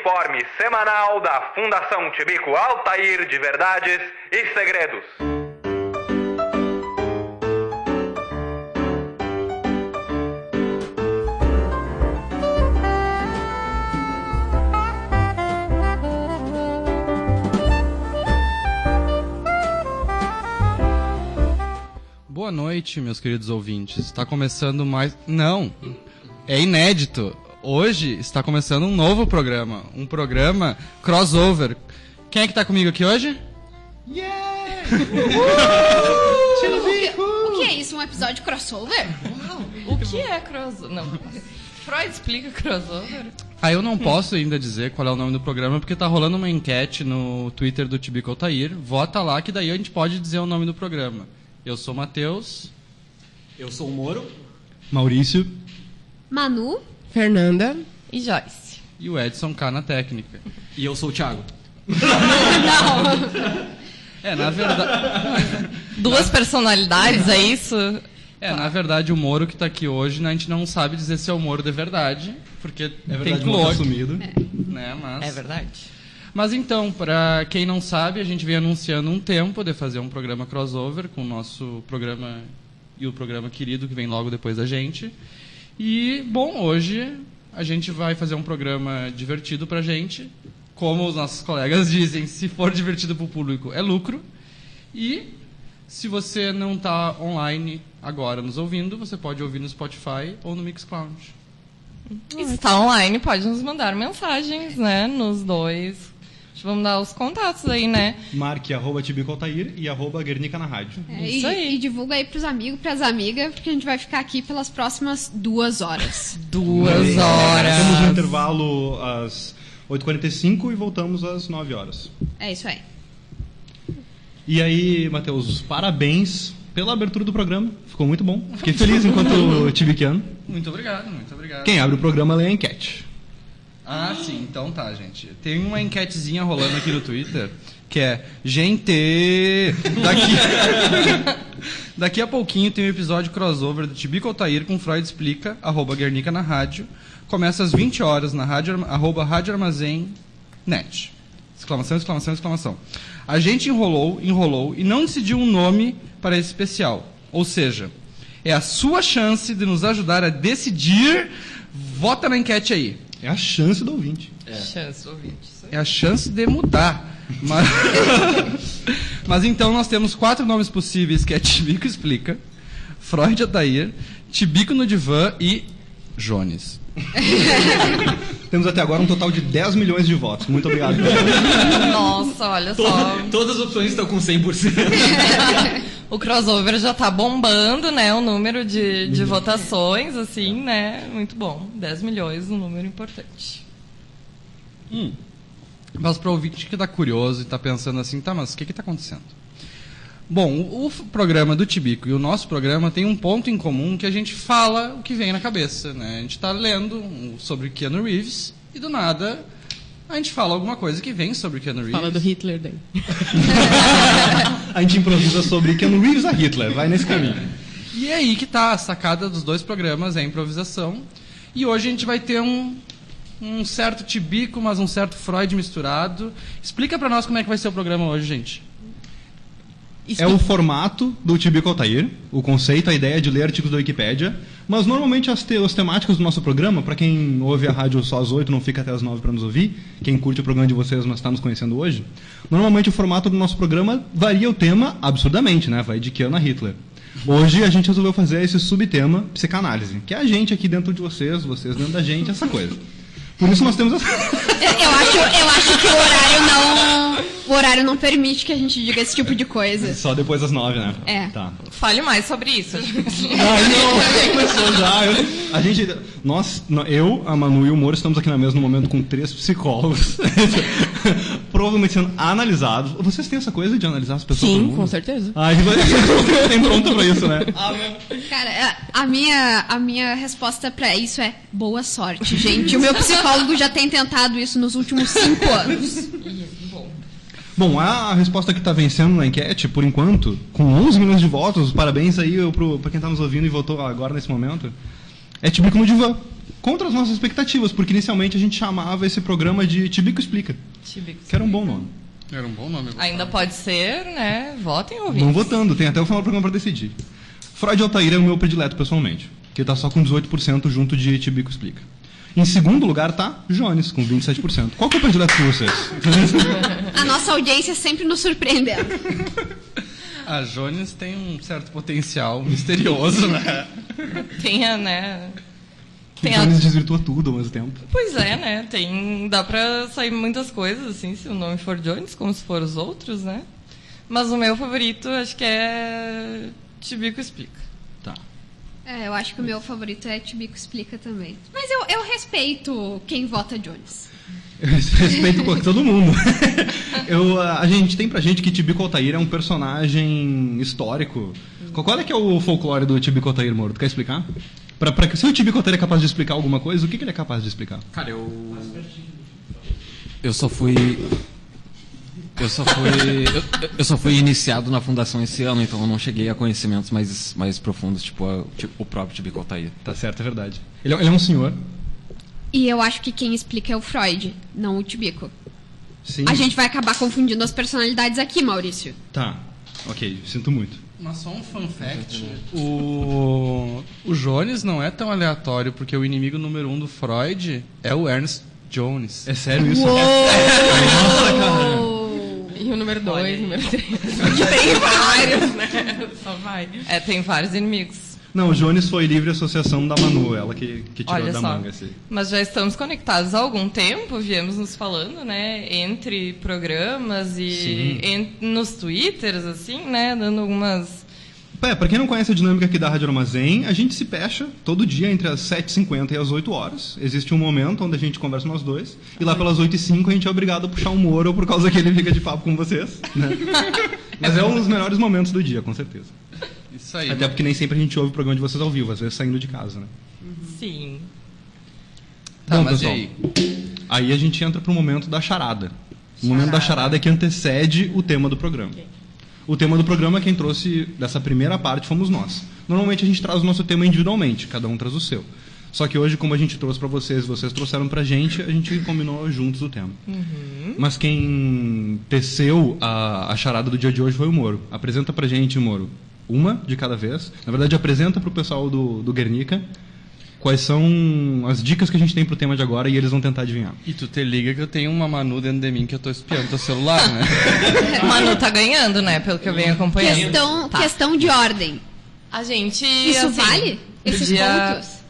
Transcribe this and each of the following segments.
informe semanal da Fundação Tibico Altair de Verdades e Segredos. Boa noite, meus queridos ouvintes. Está começando mais... Não, é inédito. Hoje está começando um novo programa. Um programa crossover. Quem é que está comigo aqui hoje? Yeah! O que é isso? Um episódio crossover? O que é crossover? Não. Freud explica crossover? Eu não posso ainda dizer qual é o nome do programa, porque tá rolando uma enquete no Twitter do Tibico Altair. Vota lá que daí a gente pode dizer o nome do programa. Eu sou o Matheus. Eu sou o Moro. Maurício. Manu. Fernanda. E Joyce. E o Edson K na técnica. E eu sou o Thiago. Não. Na verdade... Duas personalidades, é isso? Na verdade, o Moro que tá aqui hoje, né, a gente não sabe dizer se é o Moro de verdade, porque É verdade, tem Moro clone. assumido. Né, mas... É verdade. Mas então, para quem não sabe, a gente vem anunciando um tempo de fazer um programa crossover com o nosso programa e o programa querido que vem logo depois da gente. E, bom, hoje a gente vai fazer um programa divertido pra gente. Como os nossos colegas dizem, se for divertido pro público, é lucro. E se você não tá online agora nos ouvindo, você pode ouvir no Spotify ou no Mixcloud. E se está online, pode nos mandar mensagens, né? Nos dois. Vamos dar os contatos aí, né? Marque @Tibico Altair e @Guernica na rádio. Isso aí. E divulga aí pros amigos, pras amigas, porque a gente vai ficar aqui pelas próximas 2 horas. 2 horas. Temos um intervalo às 8h45 e voltamos às 9 horas. É isso aí. E aí, Matheus, parabéns pela abertura do programa. Ficou muito bom. Fiquei feliz enquanto tibiquiano. Muito obrigado, muito obrigado. Quem abre o programa lê a enquete. Ah, sim, então tá, gente. Tem uma enquetezinha rolando aqui no Twitter, que é... Gente! Daqui a pouquinho tem um episódio crossover do Tibico Altair com Freud Explica, @Guernica na rádio. Começa às 20 horas na rádio, @Rádio Armazém Net. Exclamação, exclamação, exclamação. A gente enrolou e não decidiu um nome para esse especial. Ou seja, é a sua chance de nos ajudar a decidir. Vota na enquete aí. É a chance do ouvinte. Chance, ouvinte. Isso aí. É a chance de mudar. Mas então nós temos 4 nomes possíveis, que é Tibico Explica, Freud Altair, Tibico no Divã e Jones. Temos até agora um total de 10 milhões de votos. Muito obrigado. Nossa, olha só. Todas as opções estão com 100%. O crossover já tá bombando, né? O número de votações, assim, né? Muito bom. 10 milhões, um número importante. Mas para o ouvinte que está curioso e está pensando assim, tá, mas o que está acontecendo? Bom, o programa do Tibico e o nosso programa tem um ponto em comum, que a gente fala o que vem na cabeça, né? A gente está lendo sobre Keanu Reeves e do nada a gente fala alguma coisa que vem sobre Keanu Reeves. Fala do Hitler daí. A gente improvisa sobre Keanu Reeves a Hitler. Vai nesse caminho. E é aí que tá a sacada dos 2 programas, é a improvisação. E hoje a gente vai ter um certo Tibico, mas um certo Freud misturado. Explica pra nós como é que vai ser o programa hoje, gente. É o formato do Tibico Altair, o conceito, a ideia de ler artigos da Wikipédia, mas normalmente as temáticas do nosso programa, para quem ouve a rádio só às 8, não fica até às 9 para nos ouvir, quem curte o programa de vocês, mas está nos conhecendo hoje, normalmente o formato do nosso programa varia o tema absurdamente, né? Vai de Keanu a Hitler. Hoje a gente resolveu fazer esse subtema psicanálise, que é a gente aqui dentro de vocês dentro da gente, essa coisa. Por isso nós temos... Eu acho que o horário não permite que a gente diga esse tipo de coisa. Só depois das 9, né? É. Tá. Fale mais sobre isso. Começou já. Eu, a Manu e o Moro estamos aqui na mesa no momento com 3 psicólogos. Provavelmente sendo analisados. Vocês têm essa coisa de analisar as pessoas? Sim, com certeza. Vocês têm pronta pra isso, né? Cara, a minha resposta pra isso é boa sorte, gente. O meu psicólogo já tem tentado isso nos últimos 5 anos. Bom, a resposta que está vencendo na enquete, por enquanto, com 11 milhões de votos, parabéns aí para quem está nos ouvindo e votou agora nesse momento, é Tibico no Divã. contra as nossas expectativas, porque inicialmente a gente chamava esse programa de Tibico Explica, que era um bom nome. Era um bom nome. Ainda pode ser, né? Votem ouvintes. Vão votando, tem até o final do programa para decidir. Freud Altair é o meu predileto pessoalmente, que tá só com 18% junto de Tibico Explica. Em segundo lugar tá Jones, com 27%. Qual que é o predileto de vocês? A nossa audiência sempre nos surpreendendo. A Jones tem um certo potencial misterioso, né? Tem a, né? O Jones desvirtua tudo ao mesmo tempo. Pois é, né? Dá pra sair muitas coisas, assim, se o nome for Jones, como se for os outros, né? Mas o meu favorito, acho que é Tibico Explica. Tá. Eu acho que o meu favorito é Tibico Explica também. Mas eu respeito quem vota Jones. Eu respeito todo mundo. A gente tem pra gente que Tibico Altair é um personagem histórico. Qual é que é o folclore do Tibico Altair, Moro? Tu quer explicar? Se o Tibico Altair é capaz de explicar alguma coisa, o que ele é capaz de explicar? Cara, eu só fui iniciado na fundação esse ano, então eu não cheguei a conhecimentos mais profundos, tipo o próprio Tibico Altair. Tá certo, é verdade. Ele é um senhor. E eu acho que quem explica é o Freud, não o Tibico. Sim. A gente vai acabar confundindo as personalidades aqui, Maurício. Tá, ok, sinto muito. Mas só um fun fact, o Jones não é tão aleatório, porque o inimigo número 1 do Freud é o Ernest Jones. É sério isso? Uou! Nossa, cara. E o número 2, número 3. Tem vários, né? Só vai. Tem vários inimigos. Não, o Jones foi livre associação da Manu, ela que tirou Olha da só. manga. Assim. Mas já estamos conectados há algum tempo, viemos nos falando, né? Entre programas e nos Twitters, assim, né? Dando algumas... Pra quem não conhece a dinâmica aqui da Rádio Armazém, a gente se fecha todo dia entre as 7h50 e as 8 horas. Existe um momento onde a gente conversa nós dois. E lá pelas 8h05 a gente é obrigado a puxar um Moro por causa que ele fica de papo com vocês. Né? Mas é um dos melhores momentos do dia, com certeza. Isso aí. Até porque nem sempre a gente ouve o programa de vocês ao vivo, às vezes saindo de casa, né? Sim. Tá, Bom, mas pessoal, e aí a gente entra pro momento da charada. O momento da charada é que antecede o tema do programa. O tema do programa, quem trouxe dessa primeira parte fomos nós. Normalmente a gente traz o nosso tema individualmente, cada um traz o seu. Só que hoje, como a gente trouxe para vocês trouxeram pra gente, a gente combinou juntos o tema. Mas quem teceu a charada do dia de hoje foi o Moro. Apresenta pra gente, Moro, uma de cada vez. Na verdade, apresenta pro pessoal do Guernica quais são as dicas que a gente tem pro tema de agora e eles vão tentar adivinhar. E tu te liga que eu tenho uma Manu dentro de mim que eu tô espiando teu celular, né? A Manu tá ganhando, né? Pelo que eu venho acompanhando. Questão de ordem. A gente... Isso assim, vale? Esses pontos?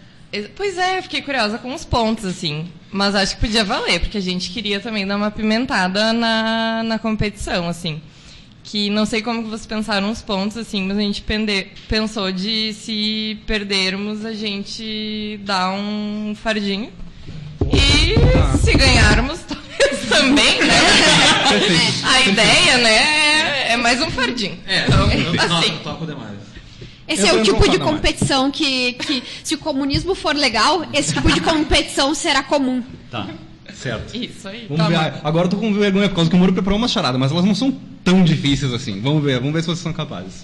Pois é, eu fiquei curiosa com os pontos, assim. Mas acho que podia valer, porque a gente queria também dar uma pimentada na competição, assim. Que não sei como que vocês pensaram os pontos, assim, mas a gente pensou de se perdermos, a gente dar um fardinho. E se ganharmos, talvez também, né? A ideia, né, é mais um fardinho. Assim. Toco demais. Esse é o tipo de competição que, se o comunismo for legal, esse tipo de competição será comum. Tá, certo. Isso aí. Vamos ver. Agora eu tô com vergonha por causa que o Moro preparou uma charada, mas elas não são tão difíceis assim. Vamos ver se vocês são capazes.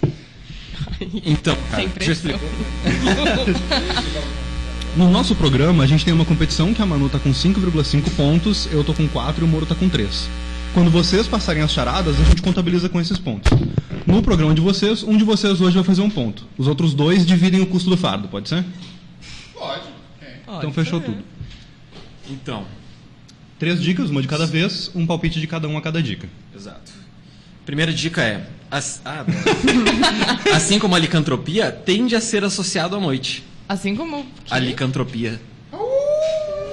Então, cara, deixa eu explicar. No nosso programa, a gente tem uma competição que a Manu tá com 5,5 pontos, eu tô com 4 e o Moro tá com 3. Quando vocês passarem as charadas, a gente contabiliza com esses pontos. No programa de vocês, um de vocês hoje vai fazer um ponto. Os outros 2 dividem o custo do fardo, pode ser? Pode. Então fechou tudo. Então, 3 dicas, uma de cada vez, um palpite de cada um a cada dica. exato. Primeira dica é... assim como a licantropia, tende a ser associado à noite. Assim como... A licantropia.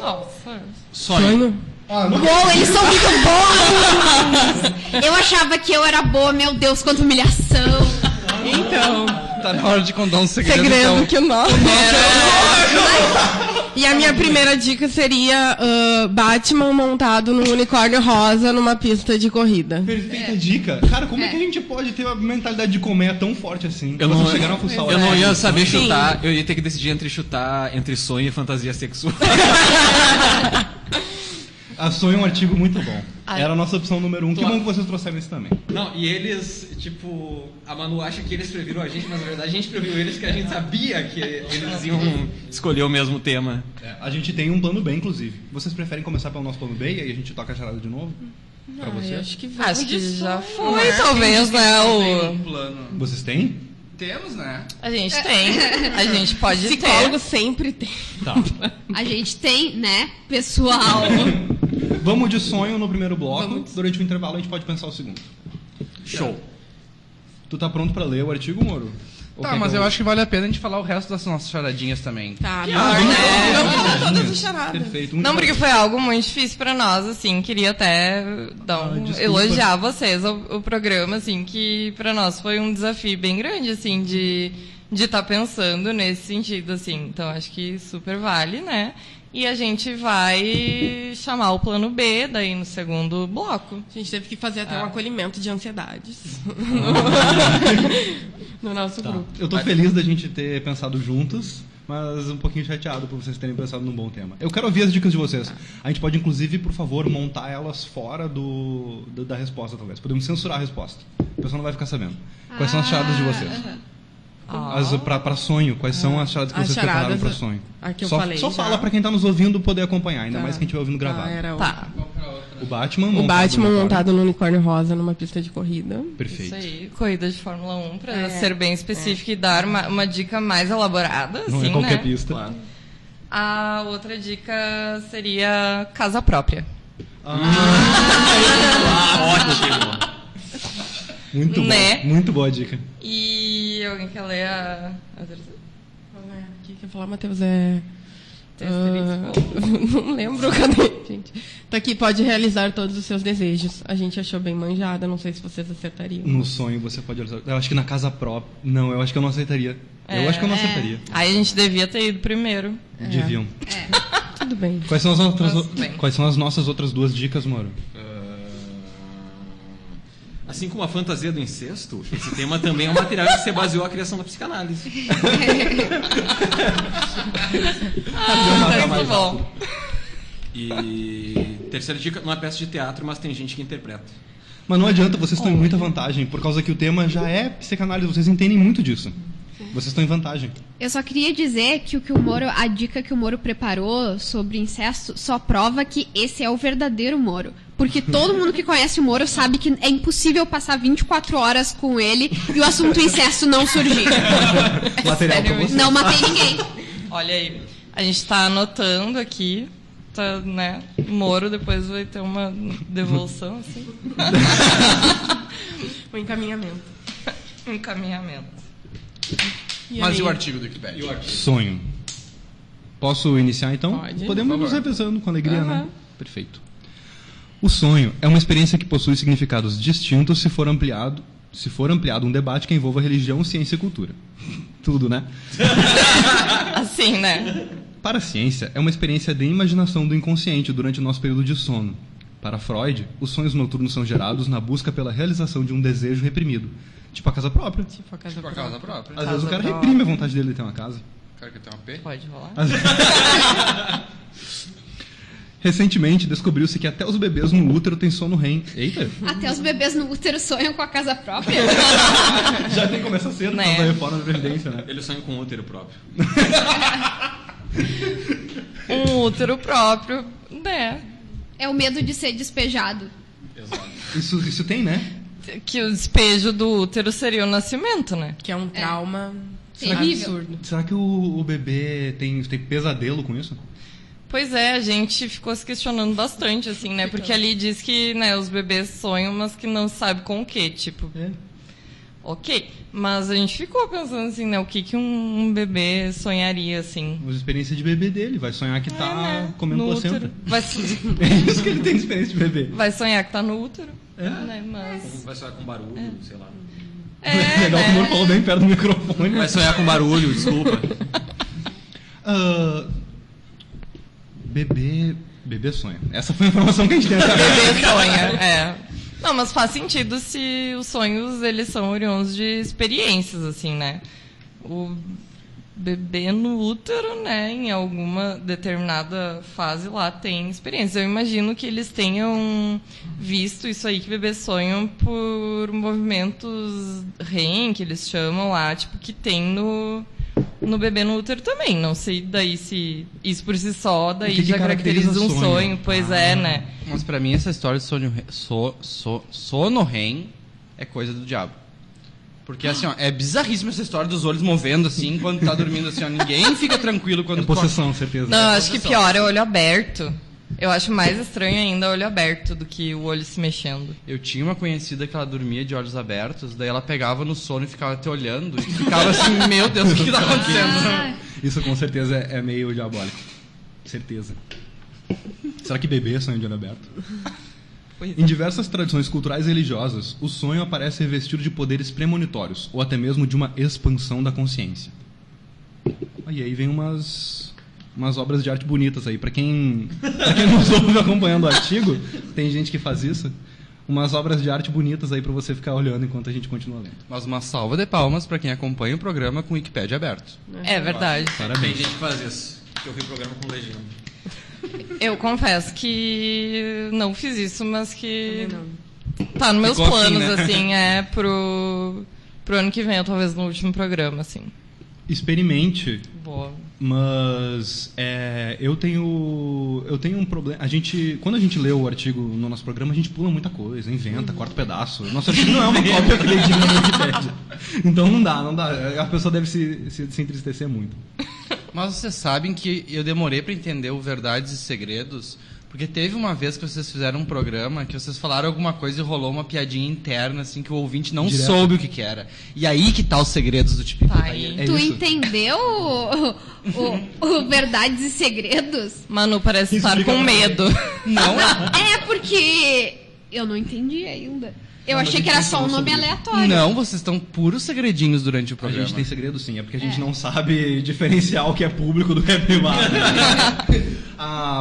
Nossa. Sonho. Uou, eles são muito bons! Eu achava que eu era boa, meu Deus, quanta humilhação. Então... Tá na hora de contar um segredo, Segredo então. que o nosso era... E a minha primeira dica seria Batman montado num unicórnio rosa numa pista de corrida. Perfeita dica. Cara, como é que a gente pode ter uma mentalidade de comer tão forte assim? Eu Vocês não, chegaram a fuçar o eu não ia artigo? saber Sim. chutar, eu ia ter que decidir entre sonho e fantasia sexual. A sonho é um artigo muito bom. Era a nossa opção número 1. Que bom que vocês trouxeram isso também. Não, e eles, tipo, a Manu acha que eles previram a gente, mas na verdade a gente previu eles, que a gente sabia que eles iam escolher o mesmo tema. A gente tem um plano B, inclusive. Vocês preferem começar pelo nosso plano B e aí a gente toca a charada de novo? Pra vocês? Acho que Acho que já foi, talvez, né? Um plano. Vocês têm? Temos, né? A gente tem. A gente pode psicólogo ter. sempre tem. Tá. A gente tem, né, pessoal? Vamos de sonho no primeiro bloco. Durante o intervalo a gente pode pensar o segundo. Show. Tu tá pronto pra ler o artigo, Moro? Ou Tá, quer mas que eu acho que vale a pena a gente falar o resto das nossas charadinhas também. Tá, Vamos fala todas as charadas. Perfeito. Não, porque foi algo muito difícil pra nós, assim, queria até desculpa. elogiar vocês, o programa, assim, que pra nós foi um desafio bem grande, assim, de estar pensando nesse sentido, assim. Então, acho que super vale, né? E a gente vai chamar o plano B daí no segundo bloco. A gente teve que fazer até um acolhimento de ansiedades no nosso Tá. grupo. Eu tô feliz da gente ter pensado juntos, mas um pouquinho chateado por vocês terem pensado num bom tema. Eu quero ouvir as dicas de vocês. A gente pode, inclusive, por favor, montar elas fora da resposta, talvez. Podemos censurar a resposta. A pessoa não vai ficar sabendo. Quais são as charadas de vocês? Pra sonho, quais são as charadas que As vocês prepararam charadas, pra sonho? a que eu só falei só já. fala pra quem tá nos ouvindo poder acompanhar, ainda Tá. mais quem estiver ouvindo gravado. Era Tá. O Batman o Batman no montado no unicórnio rosa numa pista de corrida. Perfeito. Isso aí, corrida de Fórmula 1, pra ser bem específico e dar uma dica mais elaborada, Não assim, é qualquer né? pista. Claro. A outra dica seria casa própria. Ótimo. Muito Né? bom. Muito boa a dica. E alguém quer ler a terceira? O que quer falar, Matheus? É... Asterisco. não lembro, cadê, gente? Tá aqui, pode realizar todos os seus desejos. A gente achou bem manjada, não sei se vocês acertariam. No sonho você pode... Eu acho que na casa própria... Não, eu acho que eu não aceitaria. Eu acho que eu não aceitaria. Aí a gente devia ter ido primeiro. Deviam. Tudo bem. Quais são as outras... Mas, bem. Quais são as nossas outras duas dicas, Moro? Assim como a fantasia do incesto, esse tema também é um material que se baseou a criação da psicanálise. Muito bom. E terceira dica, não é peça de teatro, mas tem gente que interpreta. Mas não adianta, vocês estão em muita vantagem, por causa que o tema já é psicanálise, vocês entendem muito disso. Vocês estão em vantagem. Eu só queria dizer que a dica que o Moro preparou sobre incesto só prova que esse é o verdadeiro Moro. Porque todo mundo que conhece o Moro sabe que é impossível passar 24 horas com ele e o assunto incesto não surgir. Material pra sério você. Não matei ninguém. Olha aí, a gente tá anotando aqui, tá, né? Moro depois vai ter uma devolução, assim. O encaminhamento. Encaminhamento. Mas aí? e o artigo do Wikipedia? Sonho. Posso iniciar então? Pode. Podemos Por nos favor. revezando com alegria, né? Perfeito. O sonho é uma experiência que possui significados distintos se for ampliado um debate que envolva religião, ciência e cultura. Tudo, né? Assim, né? Para a ciência, é uma experiência de imaginação do inconsciente durante o nosso período de sono. Para Freud, os sonhos noturnos são gerados na busca pela realização de um desejo reprimido. Tipo a casa própria. Se for casa Com a própria. casa própria. Às vezes o cara própria. reprime a vontade dele de ter uma casa. Cara, que tem uma P? Pode rolar. Recentemente, descobriu-se que até os bebês no útero têm sono REM. Eita! Até os bebês no útero sonham com a casa própria. Já tem que começar cedo por Né? causa da reforma da Previdência, né? Ele sonha com um útero próprio. Um útero próprio, né? É o medo de ser despejado. Isso tem, né? Que o despejo do útero seria o nascimento, né? Que é um trauma Terrível. absurdo. Será que o bebê tem pesadelo com isso? Pois é, a gente ficou se questionando bastante, assim, né? Porque ali diz que, né, os bebês sonham, mas que não sabe com o quê, tipo... É. Ok, mas a gente ficou pensando assim, né? O que um bebê sonharia, assim? Uma experiência de bebê dele. Vai sonhar que tá né? comendo No placenta. útero. Vai, É isso que ele tem de experiência de bebê. vai sonhar que tá no útero, né? Mas... Vai sonhar com barulho, sei lá. Legal que o Moro falou bem perto do microfone. Vai sonhar com barulho, desculpa. Bebê sonha. Essa foi a informação que a gente tem até agora. Bebê sonha, é. Não, mas faz sentido se os sonhos, eles são oriundos de experiências, assim, né? bebê no útero, né, em alguma determinada fase lá tem experiência. Eu imagino que eles tenham visto isso aí que bebês sonham por movimentos REM, que eles chamam lá, tipo, que tem no bebê no útero também. Não sei daí se isso por si só daí já caracteriza um sonho. Pois é, né? Mas pra mim essa história de sono REM é coisa do diabo. Porque, assim, ó, é bizarríssima essa história dos olhos movendo, assim, quando tá dormindo, assim, ó. Ninguém fica tranquilo quando... É possessão, certeza. Não, eu acho que pior é o olho aberto. Eu acho mais estranho ainda o olho aberto do que o olho se mexendo. Eu tinha uma conhecida que ela dormia de olhos abertos, daí ela pegava no sono e ficava te olhando, e ficava assim, meu Deus, o que tá acontecendo? Isso com certeza é meio diabólico. Certeza. Será que bebê sonha de olho aberto? Em diversas tradições culturais e religiosas, o sonho aparece revestido de poderes premonitórios, ou até mesmo de uma expansão da consciência. E aí vem umas obras de arte bonitas aí. Pra quem nos ouve acompanhando o artigo, tem gente que faz isso. Umas obras de arte bonitas aí pra você ficar olhando enquanto a gente continua lendo. Mas uma salva de palmas pra quem acompanha o programa com o Wikipedia aberto. É verdade. Parabéns. Tem gente que faz isso. Eu vi o programa com legenda. Eu confesso que não fiz isso, mas que tá nos meus Ficou planos, assim, né? pro ano que vem, ou talvez no último programa, assim. Experimente. Boa. Mas eu tenho um problema. Quando a gente lê o artigo no nosso programa, a gente pula muita coisa, inventa, corta pedaço. Nosso artigo não é uma cópia fidedigna da Wikipédia. Então não dá. A pessoa deve se entristecer muito. Mas vocês sabem que eu demorei pra entender o Verdades e Segredos, porque teve uma vez que vocês fizeram um programa que vocês falaram alguma coisa e rolou uma piadinha interna, assim, que o ouvinte não soube o que era. E aí que tá os segredos do Tipico Tair. Tu entendeu o Verdades e Segredos? Manu parece estar com medo. Não? É porque eu não entendi ainda. Eu achei que era só um nome aleatório. Não, vocês estão puros segredinhos durante o A programa. gente tem segredo sim, é porque a gente não sabe diferenciar o que é público do que é privado.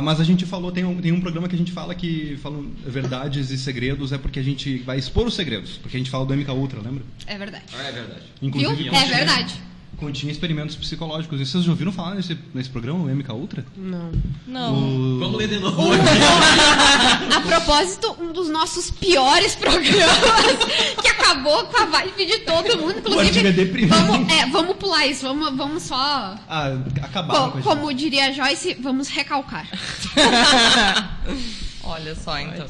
Mas a gente falou, tem um programa que a gente fala que falam verdades e segredos, é porque a gente vai expor os segredos, porque a gente fala do MK Ultra, lembra? É verdade. Ah, é verdade. Inclusive, Viu? É verdade. Continha experimentos psicológicos. E vocês já ouviram falar nesse programa, o MK Ultra? Não. Não. Vamos ler de novo. A propósito, um dos nossos piores programas, que acabou com a vibe de todo mundo. O artigo é deprimente. Vamos pular isso, vamos só... Acabaram com a gente. Como diria a Joyce, vamos recalcar. Olha só, então.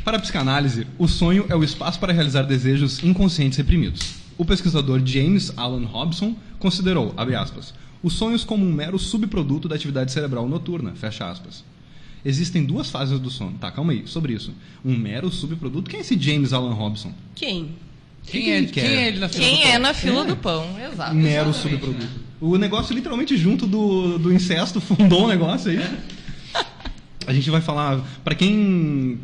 Para a psicanálise, o sonho é o espaço para realizar desejos inconscientes reprimidos. O pesquisador James Alan Hobson considerou, abre aspas, os sonhos como um mero subproduto da atividade cerebral noturna, fecha aspas. Existem duas fases do sono. Tá, calma aí, sobre isso. Um mero subproduto? Quem é esse James Alan Hobson? Quem? Quem é ele na fila do Quem pão? é na fila do pão? Exato. Mero subproduto. O negócio literalmente junto do incesto fundou um negócio aí. A gente vai falar, pra quem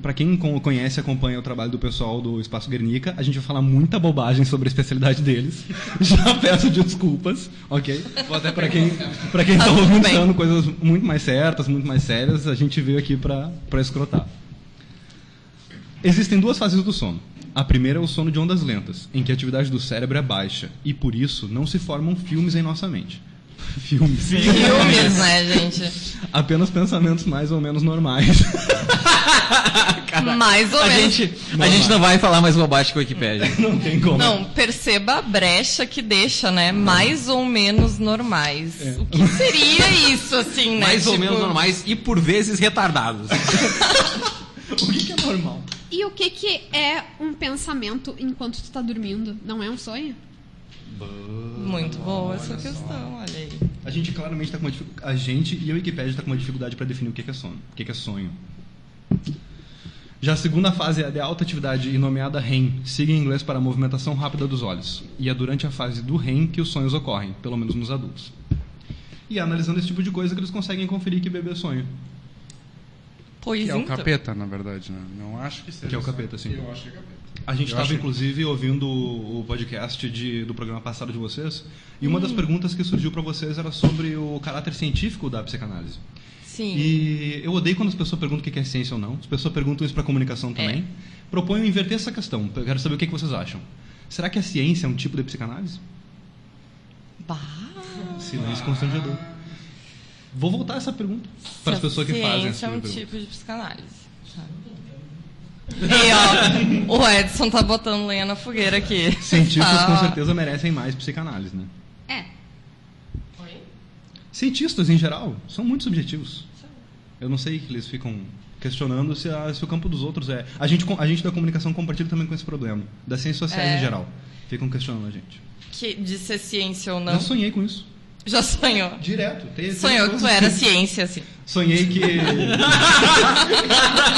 conhece e acompanha o trabalho do pessoal do Espaço Guernica, a gente vai falar muita bobagem sobre a especialidade deles. Já peço desculpas, ok? Pra quem tá pensando coisas muito mais certas, muito mais sérias, a gente veio aqui pra escrotar. Existem duas fases do sono. A primeira é o sono de ondas lentas, em que a atividade do cérebro é baixa, e por isso não se formam filmes em nossa mente. Filmes, né, gente? Apenas pensamentos mais ou menos normais. Mais ou menos. A gente não vai falar mais bobagem que o Wikipédia. Não tem como. Não, perceba a brecha que deixa, né? Mais ou menos normais. O que seria isso, assim, né? Mais ou menos normais e por vezes retardados. O que é normal? E o que é um pensamento enquanto tu tá dormindo? Não é um sonho? Muito boa essa questão, olha aí. A gente claramente tá com uma dificuldade. A gente e a Wikipédia tá com uma dificuldade para definir o que é sono. O que é sonho. Já a segunda fase é a de alta atividade e nomeada REM, siga em inglês para a movimentação rápida dos olhos. E é durante a fase do REM que os sonhos ocorrem, pelo menos nos adultos. E é analisando esse tipo de coisa que eles conseguem conferir que bebê sonha. Pois Que é o então. capeta, na verdade, né? Não acho que seja. Que é o capeta, sim. Eu acho que é capeta. A gente Eu estava, acho- inclusive, ouvindo o podcast do programa passado de vocês, e uma das perguntas que surgiu para vocês era sobre o caráter científico da psicanálise. Sim. E eu odeio quando as pessoas perguntam o que é ciência ou não. As pessoas perguntam isso para comunicação também. Proponho inverter essa questão. Eu quero saber o que vocês acham. Será que a ciência é um tipo de psicanálise? Bah. Silêncio constrangedor. Vou voltar essa pergunta para as pessoas que fazem essa Ciência é um pergunta. tipo de psicanálise. E, ó, o Edson tá botando lenha na fogueira aqui. Cientistas Tá. com certeza merecem mais psicanálise, né? É. Cientistas, em geral, são muito subjetivos. Eu não sei que eles ficam questionando se o campo dos outros é... A gente da comunicação compartilha também com esse problema. Das ciências sociais, em geral. Ficam questionando a gente. De ser ciência ou não. Já sonhei com isso. Já sonhou? Direto. Sonhou que tu era ciência, assim. Sonhei que...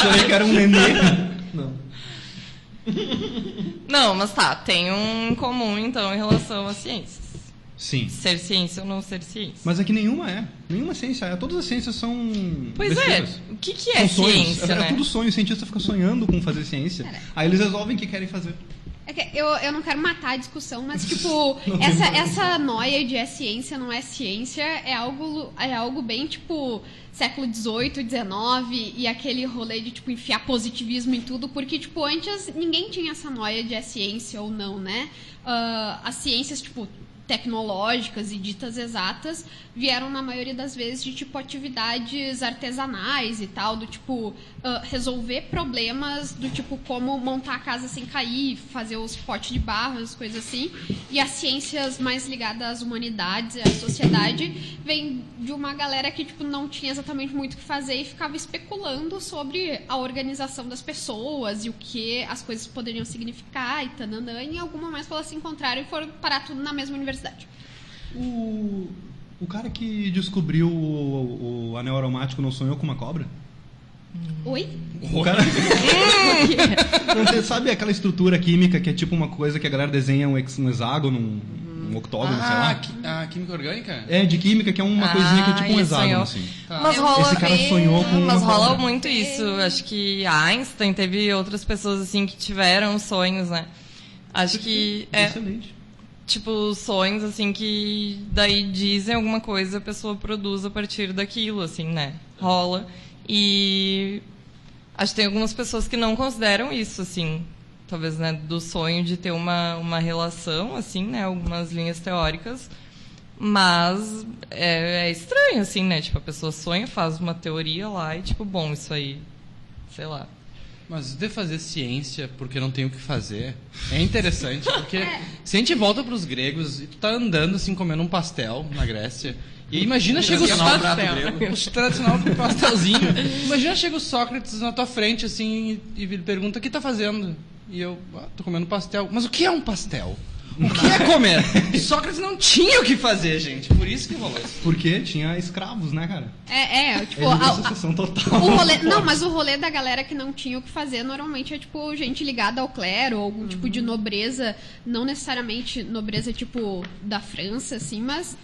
Sonhei que era um nenê. Não. Não, mas tá, tem um em comum, então, em relação às ciências. Sim. Ser ciência ou não ser ciência. Mas é que nenhuma é. Nenhuma ciência é. Todas as ciências são Pois besteiras. é, o que é São sonhos. ciência, É né? tudo sonho. O cientista fica sonhando com fazer ciência. Aí eles resolvem que querem fazer. É que eu não quero matar a discussão, mas, tipo, essa noia de é ciência, não é ciência, é algo bem, tipo, século XVIII, XIX, e aquele rolê de, tipo, enfiar positivismo em tudo, porque, tipo, antes ninguém tinha essa noia de é ciência ou não, né? As ciências, tipo, tecnológicas e ditas exatas vieram, na maioria das vezes, de, tipo, atividades artesanais e tal, do tipo, resolver problemas do tipo como montar a casa sem cair, fazer os potes de barro, as coisas assim. E as ciências mais ligadas às humanidades e à sociedade vem de uma galera que, tipo, não tinha exatamente muito o que fazer e ficava especulando sobre a organização das pessoas e o que as coisas poderiam significar e tananã, e em algum momento elas se encontraram e foram parar tudo na mesma universidade. O cara que descobriu o anel aromático não sonhou com uma cobra? Oi? O cara... Você sabe aquela estrutura química que é tipo uma coisa que a galera desenha um hexágono, um octógono, sei lá? A química orgânica? É, de química, que é uma coisinha que é tipo um ele hexágono, sonhou. assim. Mas rola, Esse cara sonhou com mas uma rola cobra. muito isso. Acho que Einstein teve outras pessoas assim que tiveram sonhos, né? Acho que Excelente. tipo sonhos assim que daí dizem alguma coisa, a pessoa produz a partir daquilo, assim, né? Rola. E acho que tem algumas pessoas que não consideram isso, assim, talvez, né, do sonho de ter uma relação, assim, né, algumas linhas teóricas, mas é estranho, assim, né, tipo, a pessoa sonha, faz uma teoria lá e, tipo, bom, isso aí, sei lá. Mas de fazer ciência porque não tem o que fazer é interessante, porque se a gente volta pros gregos e tu tá andando assim, comendo um pastel na Grécia, e imagina chega o Sócrates, o tradicional pastelzinho, imagina chega o Sócrates na tua frente assim e ele pergunta: o que tá fazendo? E eu, tô comendo pastel. Mas o que é um pastel? O que é comer? Sócrates não tinha o que fazer, gente. Por isso que rolou isso. Porque tinha escravos, né, cara? Tipo, Ele deu sucessão total. o rolê, não, mas o rolê da galera que não tinha o que fazer normalmente é, tipo, gente ligada ao clero, ou algum tipo de nobreza, não necessariamente nobreza, tipo, da França, assim, mas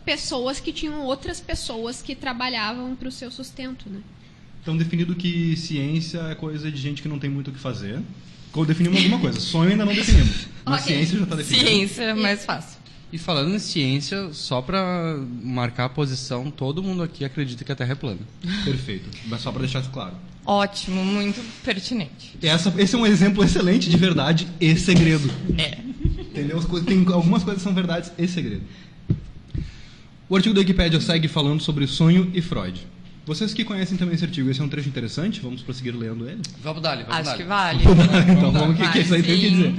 pessoas que tinham outras pessoas que trabalhavam pro seu sustento, né? Então, definido que ciência é coisa de gente que não tem muito o que fazer. Definimos alguma coisa. Sonho ainda não definimos. Mas Ok. ciência já está definida. Ciência é mais fácil. E falando em ciência, só pra marcar a posição, todo mundo aqui acredita que a Terra é plana. Perfeito. Mas só para deixar isso claro. Ótimo, muito pertinente. Esse é um exemplo excelente de verdade e segredo. É. Entendeu? Tem algumas coisas que são verdades e segredo. O artigo da Wikipédia segue falando sobre sonho e Freud. Vocês que conhecem também esse artigo, esse é um trecho interessante, vamos prosseguir lendo ele? Vamos dar-lhe, Acho que vale. Então vamos que isso aí tem o que dizer.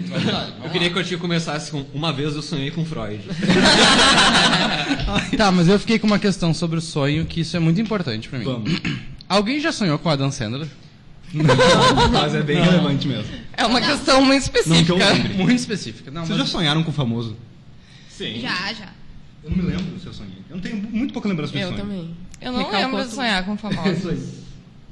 Eu queria que o artigo começasse com: uma vez eu sonhei com Freud. Tá, mas eu fiquei com uma questão sobre o sonho, que isso é muito importante pra mim. Vamos. Alguém já sonhou com a Adam Sandler? Mas é bem relevante mesmo. É uma questão muito Não que eu específica. lembre. Muito específica. Não, Vocês mas... já sonharam com o famoso? Sim. Já. Eu não me lembro se eu sonhei. Eu não tenho muito pouca lembrança de Eu sonho. também. Eu não Recalcou lembro de tudo. sonhar com famosos.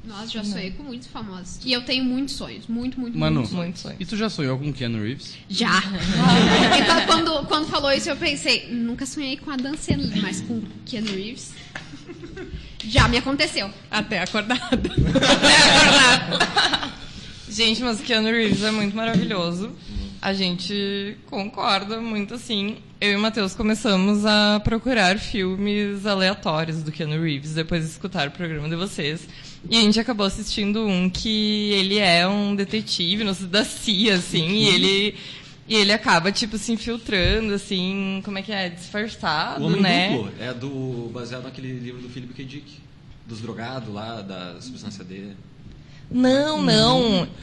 Nossa, já sonhei com muitos famosos. E eu tenho muitos sonhos. Muito Manu, muitos sonhos. Muito sonho. e tu já sonhou com o Keanu Reeves? Já. Então, quando falou isso, eu pensei, nunca sonhei com a Dan Sandler, mas com Keanu Reeves. Já me aconteceu. Até acordado. Gente, mas Keanu Reeves é muito maravilhoso. A gente concorda muito, assim. Eu e o Matheus começamos a procurar filmes aleatórios do Keanu Reeves depois de escutar o programa de vocês. E a gente acabou assistindo um que ele é um detetive, não sei, da CIA, assim, e ele E ele acaba, tipo, se infiltrando, assim, como é que é? Disfarçado, O Homem né? Duplo é baseado naquele livro do Philip K. Dick, dos drogados lá, da substância D.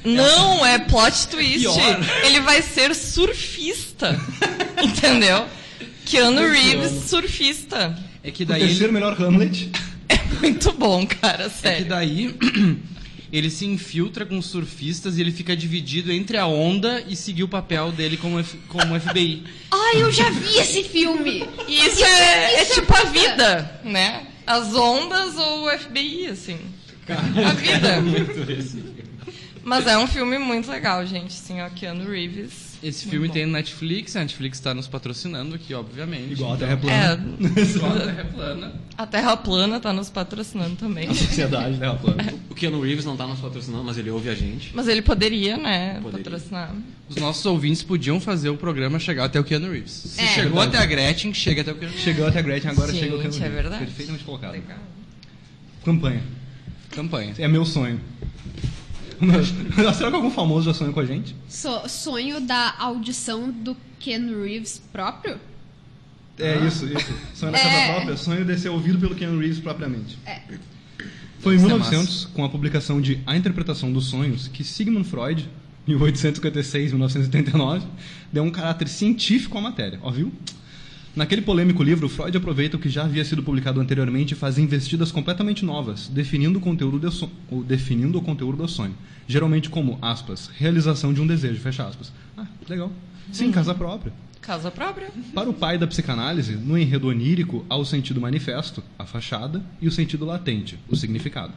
Não, é plot twist. Pior. Ele vai ser surfista, entendeu? Keanu Reeves, surfista. É que O daí terceiro melhor Hamlet. Muito bom, cara, É que sério. daí ele se infiltra com os surfistas e ele fica dividido entre a onda e seguir o papel dele como FBI. Ai, eu já vi esse filme! E isso é isso é tipo a puta. vida, né? As ondas ou o FBI, assim. A vida. Mas é um filme muito legal, gente. Assim, ó, Keanu Reeves. Esse filme tem no Netflix, a Netflix está nos patrocinando aqui, obviamente. Igual a Então, Terra Plana. igual a Terra Plana. A Terra Plana tá nos patrocinando também. A sociedade Terra Plana. O Keanu Reeves não tá nos patrocinando, mas ele ouve a gente. Mas ele poderia, né, Poderia. patrocinar. Os nossos ouvintes podiam fazer o programa chegar até o Keanu Reeves. Se É. chegou até a Gretchen, chega até o Keanu Reeves. Chegou até a Gretchen, agora Gente, chega o Keanu é Reeves. verdade. Perfeitamente colocado. Campanha. Campanha. É meu sonho. Será que algum famoso já sonhou com a gente? Sonho da audição do Ken Reeves próprio? É isso. Sonho na casa própria, sonho de ser ouvido pelo Keanu Reeves propriamente. Foi em Isso é 1900, com a publicação de A Interpretação dos Sonhos, que Sigmund Freud, em 1856 e 1939, deu um caráter científico à matéria. Ó, viu? Naquele polêmico livro, Freud aproveita o que já havia sido publicado anteriormente e faz investidas completamente novas, definindo o conteúdo do sonho. Geralmente como, aspas, realização de um desejo, fecha aspas. Ah, legal. Sim, casa própria. Casa própria. Para o pai da psicanálise, no enredo onírico há o sentido manifesto, a fachada, e o sentido latente, o significado.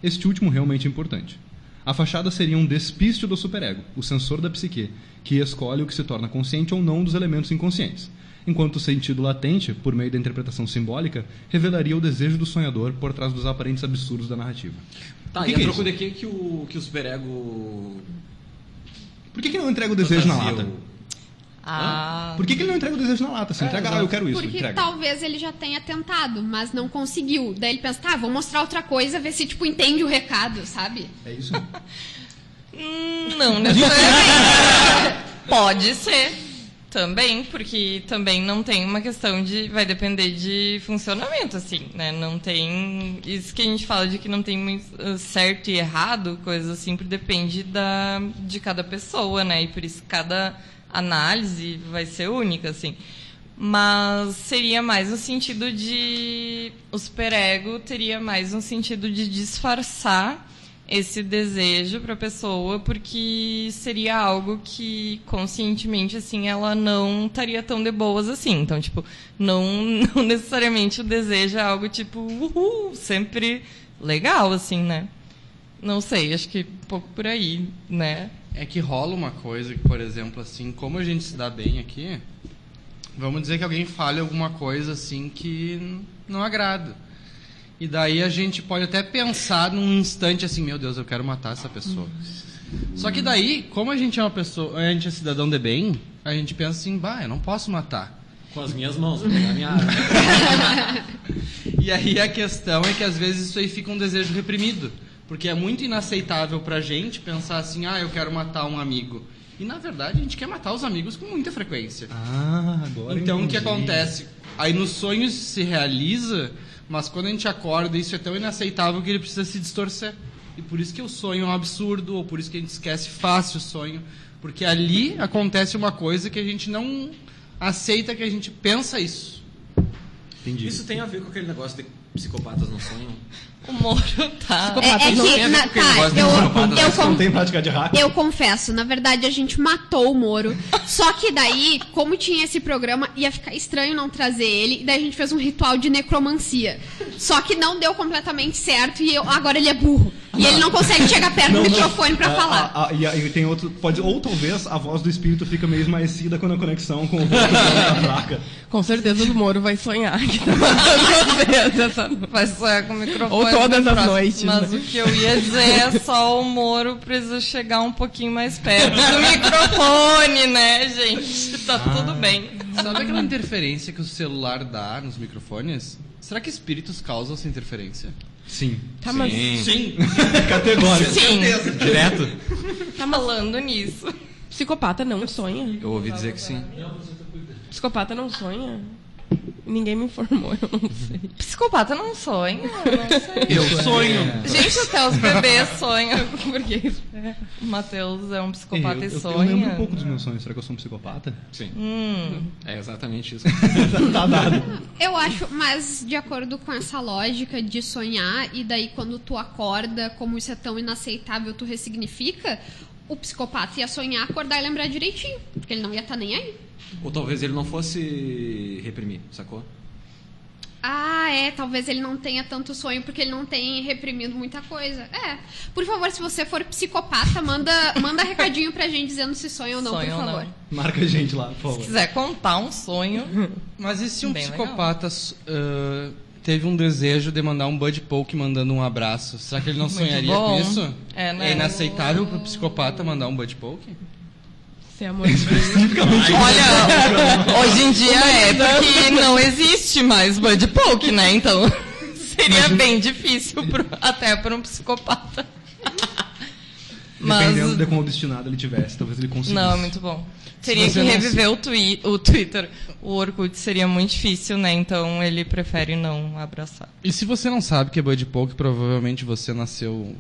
Este último realmente é importante. A fachada seria um despiste do superego, o sensor da psique, que escolhe o que se torna consciente ou não dos elementos inconscientes, enquanto o sentido latente, por meio da interpretação simbólica, revelaria o desejo do sonhador por trás dos aparentes absurdos da narrativa. Tá, O que e que a é troco isso? de que o superego... Por que não entrega o desejo na fantasia lata? Ah, Por que ele não entrega o desejo na lata? Se entrega, eu quero isso, Porque entrega. talvez ele já tenha tentado, mas não conseguiu. Daí ele pensa, tá, vou mostrar outra coisa, ver se, tipo, entende o recado, sabe? É isso? não necessariamente. Pode ser também, porque também não tem uma questão de... Vai depender de funcionamento, assim, né? Não tem... Isso que a gente fala de que não tem muito certo e errado, coisas assim, porque depende de cada pessoa, né? E por isso cada análise vai ser única, assim. Mas seria mais no sentido de... O superego teria mais um sentido de disfarçar esse desejo para a pessoa, porque seria algo que conscientemente assim ela não estaria tão de boas assim. Então, tipo, não necessariamente o desejo é algo tipo sempre legal assim, né? Não sei, acho que um pouco por aí, né? É que rola uma coisa que, por exemplo, assim, como a gente se dá bem aqui, vamos dizer que alguém fale alguma coisa assim que não agrada. E daí a gente pode até pensar num instante assim, meu Deus, eu quero matar essa pessoa. Só que daí, como a gente é uma pessoa, a gente é cidadão de bem, a gente pensa assim, bah, eu não posso matar. Com as minhas mãos, vou pegar minha arma. E aí a questão é que às vezes isso aí fica um desejo reprimido. Porque é muito inaceitável pra gente pensar assim, ah, eu quero matar um amigo. E na verdade a gente quer matar os amigos com muita frequência. Ah, agora Então o que entendi. acontece? Aí nos sonhos se realiza, mas quando a gente acorda isso é tão inaceitável que ele precisa se distorcer. E por isso que o sonho é um absurdo, ou por isso que a gente esquece fácil o sonho. Porque ali acontece uma coisa que a gente não aceita, que a gente pensa isso. Entendi. Isso tem a ver com aquele negócio de psicopatas no sonho? O Moro tá... É não tem a que, ver na, com aquele tá, negócio de eu, psicopatas, eu, que não com- tem prática de hack. eu confesso, na verdade a gente matou o Moro. Só que daí, como tinha esse programa, ia ficar estranho não trazer ele. E daí a gente fez um ritual de necromancia. Só que não deu completamente certo e agora ele é burro. E ele não consegue chegar perto do microfone pra falar. E aí tem outro. Ou talvez a voz do espírito fica meio esmaecida quando a conexão com o rosto tá fraca. Com certeza o Moro vai sonhar que tá matando vocês essa noite. Vai sonhar com o microfone. Ou todas no as próximo. noites, Mas né? o que eu ia dizer é só o Moro precisa chegar um pouquinho mais perto do microfone, né, gente? Tá tudo bem. Sabe aquela interferência que o celular dá nos microfones? Será que espíritos causam essa interferência? Sim. Tá, mas Sim. Categórico. Sim, Direto. tá falando nisso. Psicopata não sonha? Eu ouvi dizer que sim. Psicopata não sonha? Ninguém me informou, eu não sei. Psicopata não sonha, eu não sei. Eu sonho. Gente, até os bebês sonham. Por que isso? O Matheus é um psicopata e Eu sonha. lembro um pouco dos meus sonhos. Será que eu sou um psicopata? Sim. É exatamente isso. Tá dado. Eu acho, mas de acordo com essa lógica de sonhar, e daí quando tu acorda, como isso é tão inaceitável, tu ressignifica, o psicopata ia sonhar, acordar e lembrar direitinho, porque ele não ia estar nem aí. Ou talvez ele não fosse reprimir, sacou? Ah, talvez ele não tenha tanto sonho porque ele não tem reprimido muita coisa. Por favor, se você for psicopata, manda recadinho pra gente dizendo se sonha ou não, Sonha por ou favor. não. Marca a gente lá, por Se favor. quiser contar um sonho. Mas e se um Bem psicopata teve um desejo de mandar um Bud Poke mandando um abraço? Será que ele não sonharia bom. com isso? É, né? É inaceitável pro psicopata mandar um Bud Poke? Se é amor de Olha, hoje em dia porque não existe mais Bud Poke, né? Então seria bem difícil até para um psicopata. Dependendo Mas de quão obstinado ele tivesse, talvez ele conseguisse. não, é muito bom. Teria que você não reviver o Twitter. O Orkut seria muito difícil, né? Então ele prefere não abraçar. E se você não sabe que é Bud Poke, provavelmente você nasceu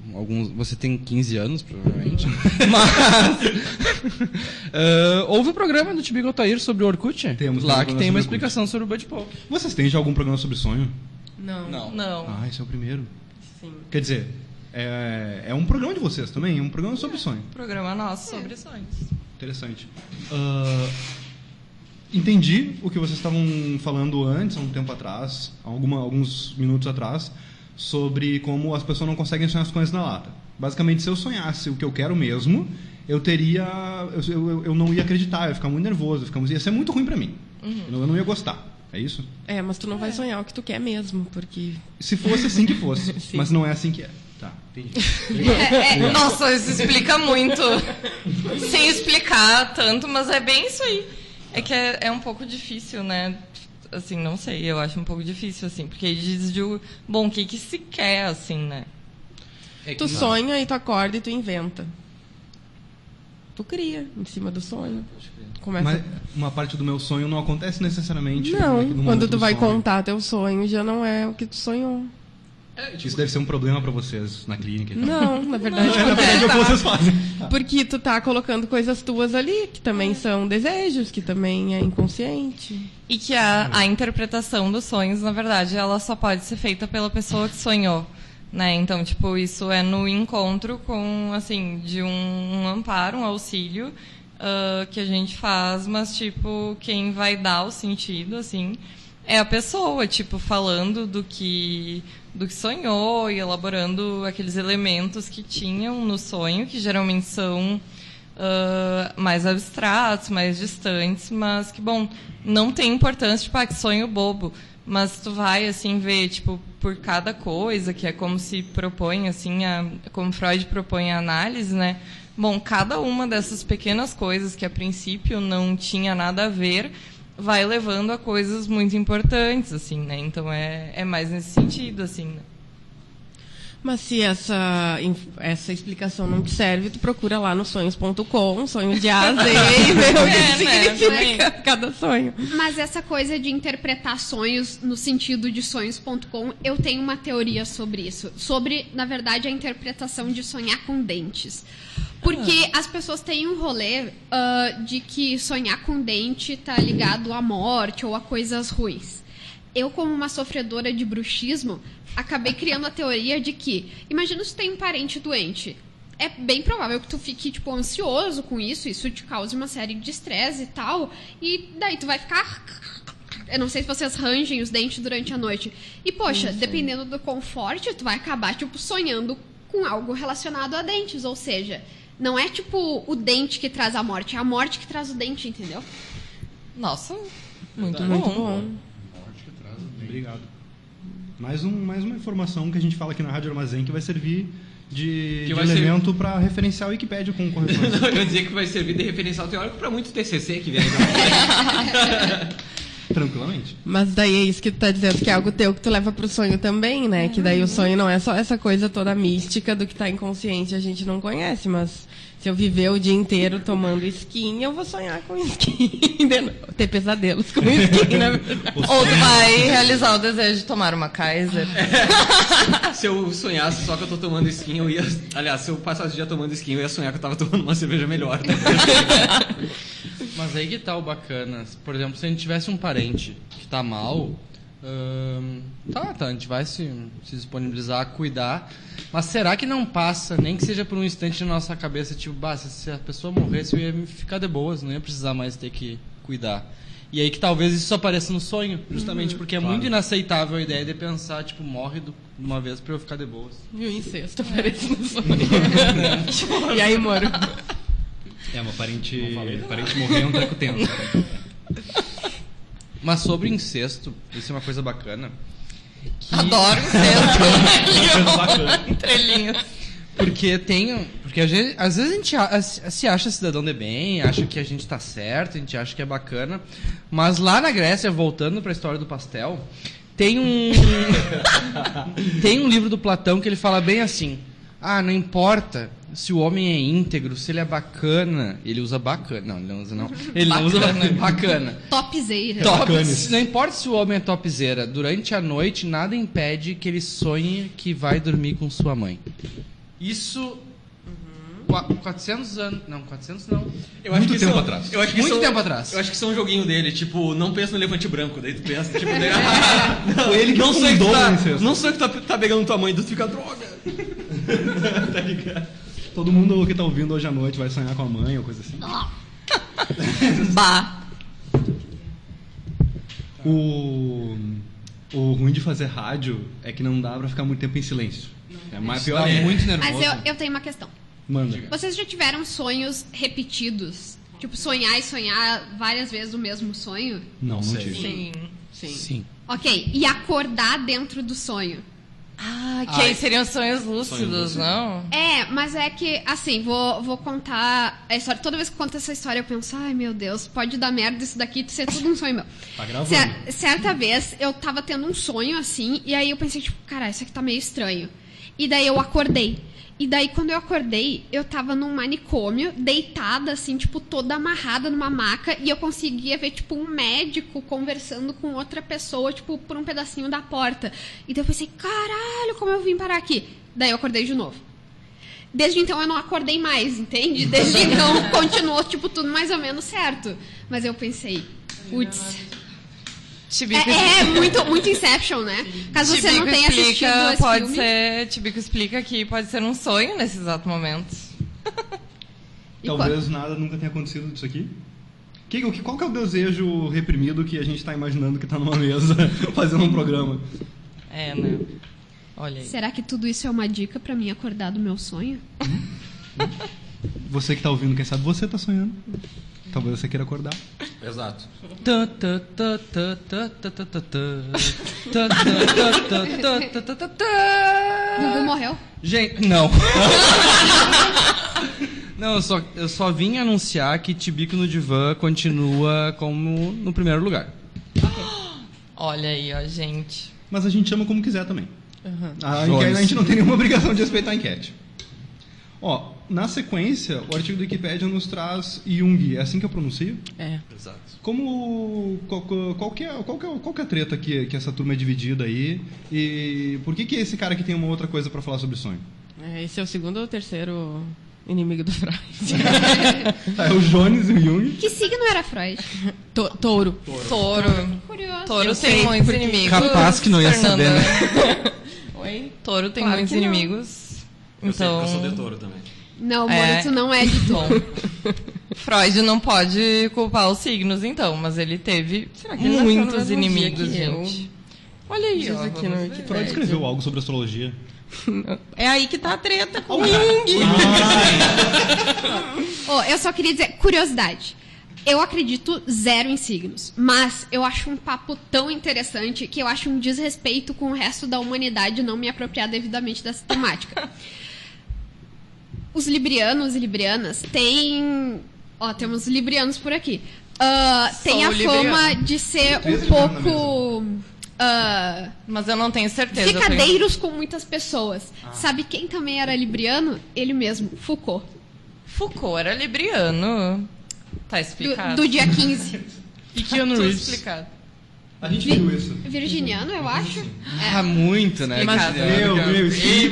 você tem 15 anos, provavelmente. Mas houve o programa do Tibico Altair sobre o Orkut. Temos um lá programa que tem uma sobre explicação sobre o Bud Poke. Vocês têm já algum programa sobre sonho? Não. Não. Ah, esse é o primeiro. Sim. Quer dizer, é um programa de vocês também, é um programa sobre sonho. Programa nosso sobre sonhos. Interessante. Entendi o que vocês estavam falando antes, há um tempo atrás, alguns minutos atrás, sobre como as pessoas não conseguem sonhar as coisas na lata. Basicamente, se eu sonhasse o que eu quero mesmo, eu não ia acreditar, eu ia ficar muito nervoso, ia ser muito ruim pra mim. Eu não ia gostar. É isso? Mas tu não vai sonhar o que tu quer mesmo, porque... Se fosse assim que fosse, Sim. mas não é assim que é. Tá, entendi. Nossa, isso explica muito. Sem explicar tanto, mas é bem isso aí. É que é um pouco difícil, né? Assim, não sei, eu acho um pouco difícil, assim. Porque diz bom, o que se quer, assim, né? Tu sonha e tu acorda e tu inventa. Tu cria em cima do sonho. Começa... Mas uma parte do meu sonho não acontece necessariamente. Não, no momento quando tu do vai sonho. contar teu sonho, já não é o que tu sonhou. Isso deve ser um problema pra vocês na clínica e tal. Não, na verdade, Na verdade é o que vocês fazem. porque tu tá colocando coisas tuas ali, que também são desejos, que também é inconsciente. E que a interpretação dos sonhos, na verdade, ela só pode ser feita pela pessoa que sonhou, né? Então, tipo, isso é no encontro com, assim, de um amparo, um auxílio que a gente faz, mas, tipo, quem vai dar o sentido, assim, é a pessoa, tipo, falando do que sonhou e elaborando aqueles elementos que tinham no sonho, que geralmente são mais abstratos, mais distantes, mas que, bom, não tem importância, tipo, que sonho bobo, mas tu vai, assim, ver, tipo, por cada coisa, que é como se propõe, assim, como Freud propõe a análise, né? Bom, cada uma dessas pequenas coisas que, a princípio, não tinha nada a ver, vai levando a coisas muito importantes, assim, né? Então, é mais nesse sentido, assim, né? Mas se essa explicação não te serve, tu procura lá no sonhos.com, sonhos de A a Z, e vê o que significa cada sonho. Mas essa coisa de interpretar sonhos no sentido de sonhos.com, eu tenho uma teoria sobre isso. Sobre, na verdade, a interpretação de sonhar com dentes. Porque as pessoas têm um rolê de que sonhar com dente está ligado à morte ou a coisas ruins. Eu, como uma sofredora de bruxismo, acabei criando a teoria de que, imagina se tu tem um parente doente. É bem provável que tu fique, tipo, ansioso com isso te cause uma série de estresse e tal, e daí tu vai ficar... Eu não sei se vocês rangem os dentes durante a noite. E, poxa, dependendo do conforto, tu vai acabar, tipo, sonhando com algo relacionado a dentes, ou seja... Não é, tipo, o dente que traz a morte, é a morte que traz o dente, entendeu? Nossa, muito Muito bom. bom. Obrigado. Mais uma informação que a gente fala aqui na Rádio Armazém que vai servir de vai elemento para referenciar a Wikipédia com correções. Não, eu ia dizer que vai servir de referencial teórico para muito TCC que vem. Tranquilamente. Mas daí é isso que tu tá dizendo, que é algo teu que tu leva pro sonho também, né? Que daí o sonho não é só essa coisa toda mística do que tá inconsciente, a gente não conhece, mas se eu viver o dia inteiro tomando skin, eu vou sonhar com skin. Ter pesadelos com skin, na verdade. Ou tu vai realizar o desejo de tomar uma Kaiser. Se eu sonhasse só que eu tô tomando skin, eu ia... Aliás, se eu passasse o dia tomando skin, eu ia sonhar que eu tava tomando uma cerveja melhor. Né? Mas aí que tá o bacana. Por exemplo, se a gente tivesse um parente que tá mal, a gente vai se disponibilizar a cuidar. Mas será que não passa, nem que seja por um instante na nossa cabeça, tipo, se a pessoa morresse, eu ia ficar de boas, não ia precisar mais ter que cuidar. E aí que talvez isso apareça no sonho, justamente porque é muito inaceitável a ideia de pensar, tipo, morre de uma vez pra eu ficar de boas. E o incesto aparece no sonho. E aí, Moro? Uma parente morrer é um treco tenso. Mas sobre incesto, isso é uma coisa bacana. Adoro incesto. Entre linhas. Porque às vezes a gente se acha cidadão de bem, acha que a gente tá certo, a gente acha que é bacana. Mas lá na Grécia, voltando pra história do pastel, tem um livro do Platão que ele fala bem assim: não importa se o homem é íntegro, se ele é bacana. Ele usa bacana. Não, ele não usa não. Ele não usa bacana. Topzera. Não importa se o homem é topzera. Durante a noite, nada impede que ele sonhe que vai dormir com sua mãe. Isso... 400 anos... Não, 400 não. Muito tempo atrás. Muito tempo atrás. Eu acho que isso é um joguinho dele, tipo, não pensa no elefante branco. Daí tu pensa, tipo... Foi ele que não sei fundou que o incesto. não sei que tá pegando tua mãe, tu fica droga. Tá ligado? Todo mundo que tá ouvindo hoje à noite vai sonhar com a mãe ou coisa assim. Bah. O ruim de fazer rádio é que não dá pra ficar muito tempo em silêncio. É mais pior. Tá muito nervoso. Mas eu tenho uma questão. Manda. Vocês já tiveram sonhos repetidos? Tipo, sonhar e sonhar várias vezes o mesmo sonho? Não tive. Sim. Ok, e acordar dentro do sonho? Que aí seriam sonhos lúcidos, não? Mas é que, assim, vou contar a história. Toda vez que eu conto essa história, eu penso, ai meu Deus, pode dar merda isso daqui, ser tudo um sonho meu. Tá gravando. Certa vez, eu tava tendo um sonho, assim, e aí eu pensei, tipo, cara, isso aqui tá meio estranho. E daí eu acordei. E daí, quando eu acordei, eu tava num manicômio, deitada, assim, tipo, toda amarrada numa maca, e eu conseguia ver, tipo, um médico conversando com outra pessoa, tipo, por um pedacinho da porta. E daí eu pensei, caralho, como eu vim parar aqui? Daí eu acordei de novo. Desde então eu não acordei mais, entende? Desde então continuou, tipo, tudo mais ou menos certo. Mas eu pensei, putz... muito Inception, né? Caso você não tenha assistido esse filme... Tibico explica que pode ser um sonho nesse exato momento. Talvez nada nunca tenha acontecido disso aqui. Qual que é o desejo reprimido que a gente tá imaginando que tá numa mesa fazendo um programa? Né? Olha aí. Será que tudo isso é uma dica pra mim acordar do meu sonho? Você que tá ouvindo, quem sabe você tá sonhando. Talvez você queira acordar. Exato. Gugu morreu? Gente, não. Não, eu só vim anunciar que Tibico no Divã continua como no primeiro lugar. Olha aí, ó, gente. Mas a gente chama como quiser também. A gente não tem nenhuma obrigação de respeitar a enquete. Na sequência, o artigo do Wikipédia nos traz Jung. É assim que eu pronuncio? Exato. Qual que é a treta que essa turma é dividida aí? E por que esse cara aqui tem uma outra coisa pra falar sobre sonho? Esse é o segundo ou terceiro inimigo do Freud. É o Jones e o Jung. Que signo era Freud? Touro. Curioso. Touro tem muitos inimigos. Capaz que não ia Fernanda. saber, né? Oi? Touro tem Claro muitos que não. inimigos. Eu sei, Então... porque eu sou de touro também. Não, Moro, tu não é de touro. Freud não pode culpar os signos, então, mas ele teve Será que ele nasceu no muitos mesmo inimigos, dia que eu? gente. Olha aí, Diz ó. aqui no vamos ver. Wikipedia. Freud escreveu algo sobre astrologia. É aí que tá a treta com o Jung. Eu só queria dizer, curiosidade. Eu acredito zero em signos, mas eu acho um papo tão interessante que eu acho um desrespeito com o resto da humanidade não me apropriar devidamente dessa temática. Os librianos e librianas têm... temos librianos por aqui. tem a fama de ser um pouco... Mas eu não tenho certeza. Ficadeiros com muitas pessoas. Sabe quem também era libriano? Ele mesmo, Foucault. Foucault era libriano. Tá explicado. Do dia 15. E Keanu Tudo Reeves. explicado. A gente viu isso. Virginiano, eu acho. Ah, muito, né? Explicado.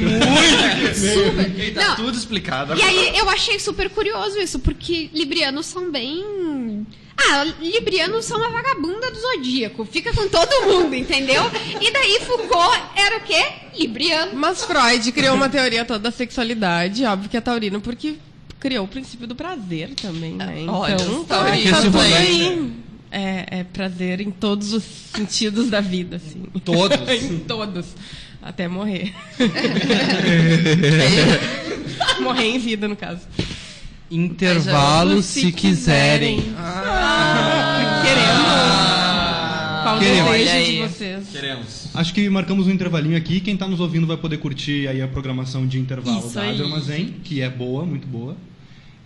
Muito. Tá tudo explicado. E aí eu achei super curioso isso, porque librianos são bem... librianos são uma vagabunda do zodíaco. Fica com todo mundo, entendeu? E daí Foucault era o quê? Libriano. Mas Freud criou uma teoria toda da sexualidade, óbvio que é taurino, porque criou o princípio do prazer também, né? Olha, Então, os tá taurinos tudo aí. aí. É prazer em todos os sentidos da vida, assim. Todos? Em todos. Até morrer. Morrer em vida, no caso. Intervalo, se quiserem. Queremos. Qual o Queremos. desejo Olha de aí. vocês? Queremos. Acho que marcamos um intervalinho aqui. Quem tá nos ouvindo vai poder curtir aí a programação de intervalo Isso da aí. Rádio Armazém, que é boa, muito boa.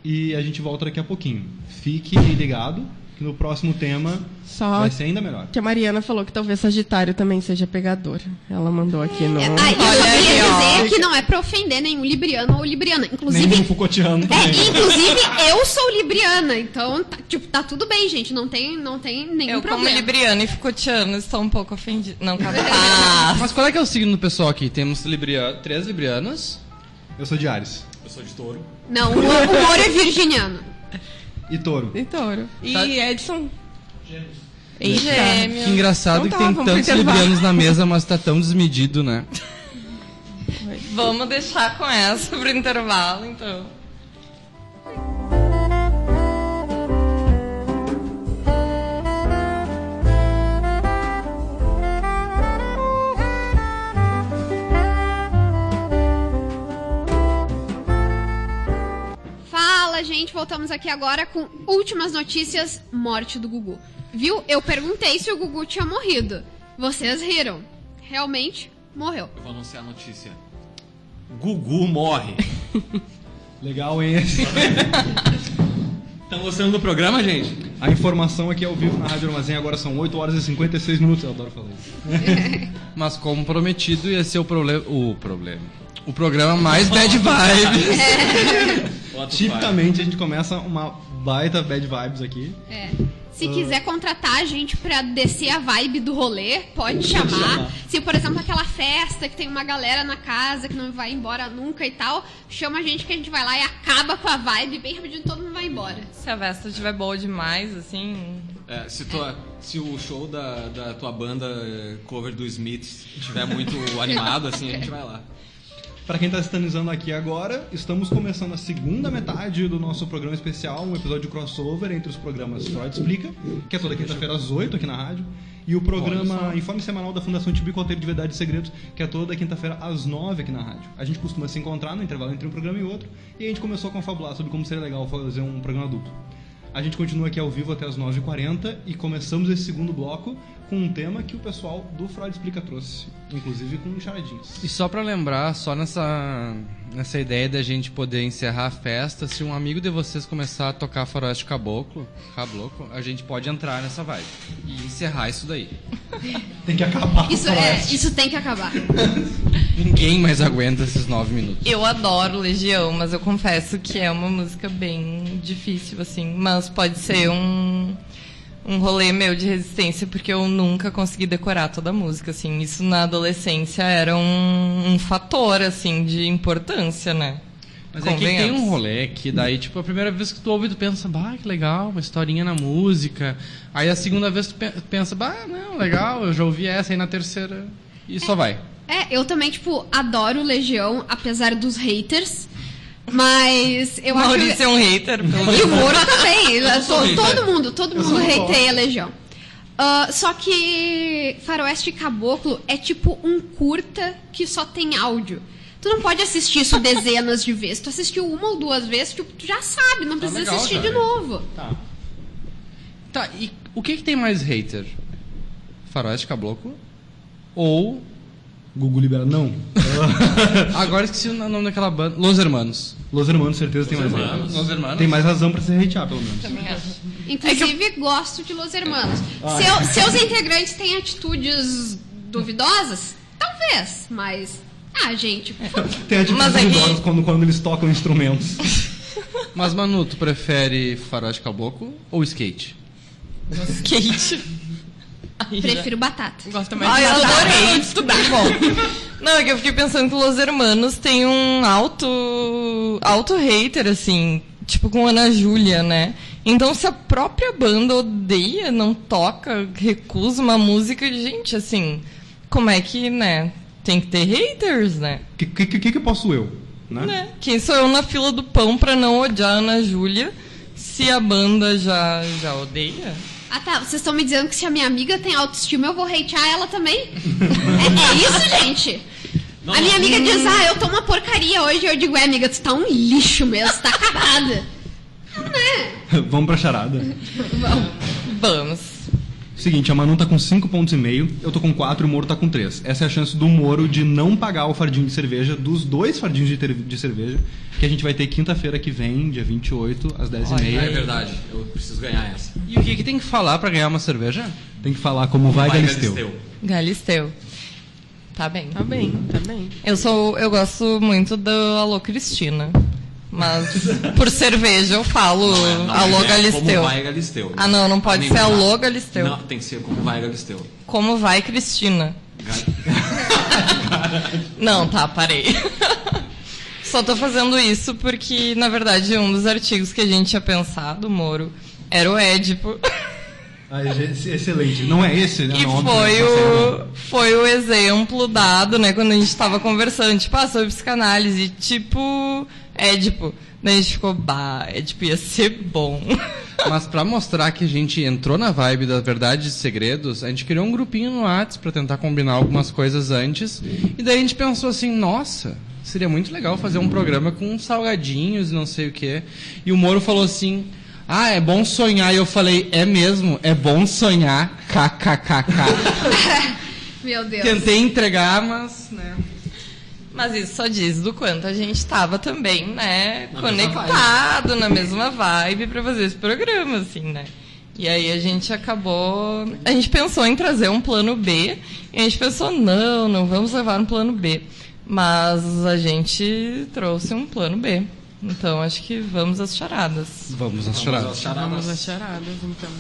E a gente volta daqui a pouquinho. Fique ligado, que no próximo tema Só vai ser ainda melhor. que a Mariana falou que talvez Sagitário também seja pegador. Ela mandou aqui no... Eu Olha queria aí, dizer que não é pra ofender nenhum libriano ou libriana. Inclusive, Nenhum Foucaultiano também. inclusive eu sou libriana, então tá tudo bem, gente. Não tem nenhum Eu, como problema. libriano e Foucaultiano, estou um pouco ofendida. Não, capaz. Mas qual é que é o signo do pessoal aqui? Temos 3 librianas. Eu sou de Ares. Eu sou de touro. Não, o Moro é virginiano. E Touro. E Touro. E Tá. Edson? Eita. Gêmeo. Que engraçado Então que tá, tem vamos pro tantos intervalo. librianos na mesa, mas tá tão desmedido, né? Vamos deixar com essa pro intervalo, então. Fala, gente. Voltamos aqui agora com últimas notícias. Morte do Gugu. Viu? Eu perguntei se o Gugu tinha morrido. Vocês riram. Realmente, morreu. Eu vou anunciar a notícia. Gugu morre. Legal, hein? Estão gostando do programa, gente? A informação aqui ao vivo na Rádio Armazém agora são 8 horas e 56 minutos. Eu adoro falar isso. Mas como prometido, ia ser o problema. O programa mais bad vibes. Bota o Tipicamente a gente começa uma baita bad vibes aqui. É. Se quiser contratar a gente pra descer a vibe do rolê, pode chamar. Se, por exemplo, aquela festa que tem uma galera na casa que não vai embora nunca e tal, chama a gente que a gente vai lá e acaba com a vibe bem rapidinho, todo mundo vai embora. Se a festa estiver boa demais, assim. Se o show da tua banda cover do Smith estiver muito animado, assim, a gente vai lá. Para quem está sintonizando aqui agora, estamos começando a segunda metade do nosso programa especial, um episódio crossover entre os programas Freud Explica, que é toda quinta-feira às 8 aqui na rádio, e o programa Informe Semanal da Fundação Tibico Alteiro de Verdade e Segredos, que é toda quinta-feira às 9 aqui na rádio. A gente costuma se encontrar no intervalo entre um programa e outro, e a gente começou a confabular sobre como seria legal fazer um programa adulto. A gente continua aqui ao vivo até as 9h40 e começamos esse segundo bloco com um tema que o pessoal do Freud Explica trouxe, inclusive com charadinhas. E só pra lembrar, só nessa ideia da gente poder encerrar a festa, se um amigo de vocês começar a tocar Faroeste Caboclo, a gente pode entrar nessa vibe e encerrar isso daí. Tem que acabar. Isso tem que acabar. Ninguém mais aguenta esses 9 minutos. Eu adoro Legião, mas eu confesso que é uma música bem difícil, assim. Mas pode ser um rolê meu de resistência, porque eu nunca consegui decorar toda a música, assim. Isso na adolescência era um fator, assim, de importância, né? Mas é que tem um rolê que daí, tipo, a primeira vez que tu ouve, tu pensa, bah, que legal, uma historinha na música. Aí a segunda vez tu pensa, bah, não, legal, eu já ouvi essa, aí na terceira, e só vai. Eu também, tipo, adoro Legião, apesar dos haters. Mas eu acho Maurício que... é um hater. E o Moro também. Todo mundo hateia Legião. Só que Faroeste Caboclo é tipo um curta que só tem áudio. Tu não pode assistir isso dezenas de vezes. Tu assistiu uma ou duas vezes, tipo, tu já sabe, não precisa legal, assistir já. de novo. Tá, e o que tem mais hater? Faroeste Caboclo ou Gugu libera. Não. Agora esqueci o nome daquela banda. Los Hermanos. Los Hermanos, certeza tem mais Hermanos. Los Hermanos. Tem mais razão pra se hatear, pelo menos. Também acho. Inclusive, gosto de Los Hermanos. Seus integrantes têm atitudes duvidosas? Talvez, mas... gente... Tem atitudes Mas aí- duvidosas quando eles tocam instrumentos. Mas, Manu, tu prefere faroeste caboclo ou skate? Skate. Aí já- Prefiro batata. Gosto mais Ai, de eu nadar. adorei estudar. Bom. Não, é que eu fiquei pensando que Los Hermanos tem um alto hater, assim, tipo com Ana Júlia, né? Então, se a própria banda odeia, não toca, recusa uma música, gente, assim, como é que, né? Tem que ter haters, né? Que posso eu? Né? Quem sou eu na fila do pão pra não odiar a Ana Júlia se a banda já odeia? Ah, tá. Vocês estão me dizendo que se a minha amiga tem autoestima, eu vou hatear ela também? é isso, gente? A minha amiga diz, eu tô uma porcaria hoje. Eu digo, amiga, tu tá um lixo mesmo, tu tá acabada. Não, né? Vamos pra charada. Vamos. Seguinte, a Manu tá com 5 pontos e meio, eu tô com 4 e o Moro tá com 3. Essa é a chance do Moro de não pagar o fardinho de cerveja, dos 2 fardinhos de cerveja, que a gente vai ter quinta-feira que vem, dia 28, às 10h30. É verdade, eu preciso ganhar essa. E o que tem que falar pra ganhar uma cerveja? Tem que falar como vai, Galisteu. Galisteu. Tá bem. Tá bem, tá bem. Eu gosto muito do Alô Cristina. Mas por cerveja eu falo Alô Galisteu. Como vai, Galisteu. Ah, não pode Nem ser nada. Alô Galisteu. Não, tem que ser como vai, Galisteu. Como vai, Cristina? Não, tá, parei. Só tô fazendo isso porque, na verdade, um dos artigos que a gente tinha pensado, Moro, era o Édipo. Excelente. Não é esse, né? E Não, óbvio, foi o exemplo dado, né, quando a gente tava conversando, tipo, sobre psicanálise, tipo, Édipo. Daí a gente ficou, Édipo ia ser bom. Mas pra mostrar que a gente entrou na vibe da Verdade e Segredos, a gente criou um grupinho no Whats pra tentar combinar algumas coisas antes. E daí a gente pensou assim, nossa, seria muito legal fazer um programa com salgadinhos e não sei o quê. E o Moro falou assim, é bom sonhar. E eu falei, é mesmo, é bom sonhar, kkkk. Meu Deus. Tentei entregar, mas, né... Mas isso só diz do quanto a gente estava também, né, Na conectado na mesma vibe para fazer esse programa, assim, né. E aí a gente pensou em trazer um plano B, e a gente pensou, não vamos levar um plano B. Mas a gente trouxe um plano B. Então acho que vamos às charadas. Vamos às charadas. Vamos às charadas, então.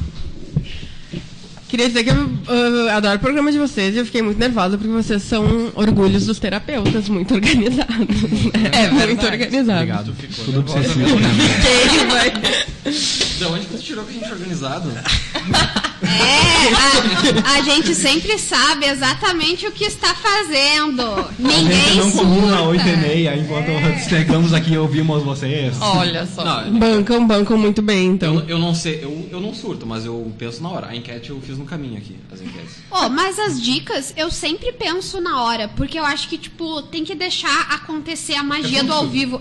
Queria dizer que eu adoro o programa de vocês e eu fiquei muito nervosa porque vocês são orgulhos dos terapeutas, muito organizados. Né? É verdade. Muito organizados. Obrigado. Tudo obsessivo, né? Quem vai... De onde que tu tirou que a gente é organizado? A gente sempre sabe exatamente o que está fazendo. A Ninguém gente não comum na surta. 8h30, enquanto chegamos aqui e ouvimos vocês. Olha só. Não, Bancam muito bem, então. eu não sei, eu não surto, mas eu penso na hora. A enquete eu fiz no caminho aqui, as enquetes. Mas as dicas eu sempre penso na hora, porque eu acho que, tipo, tem que deixar acontecer a magia do ao vivo.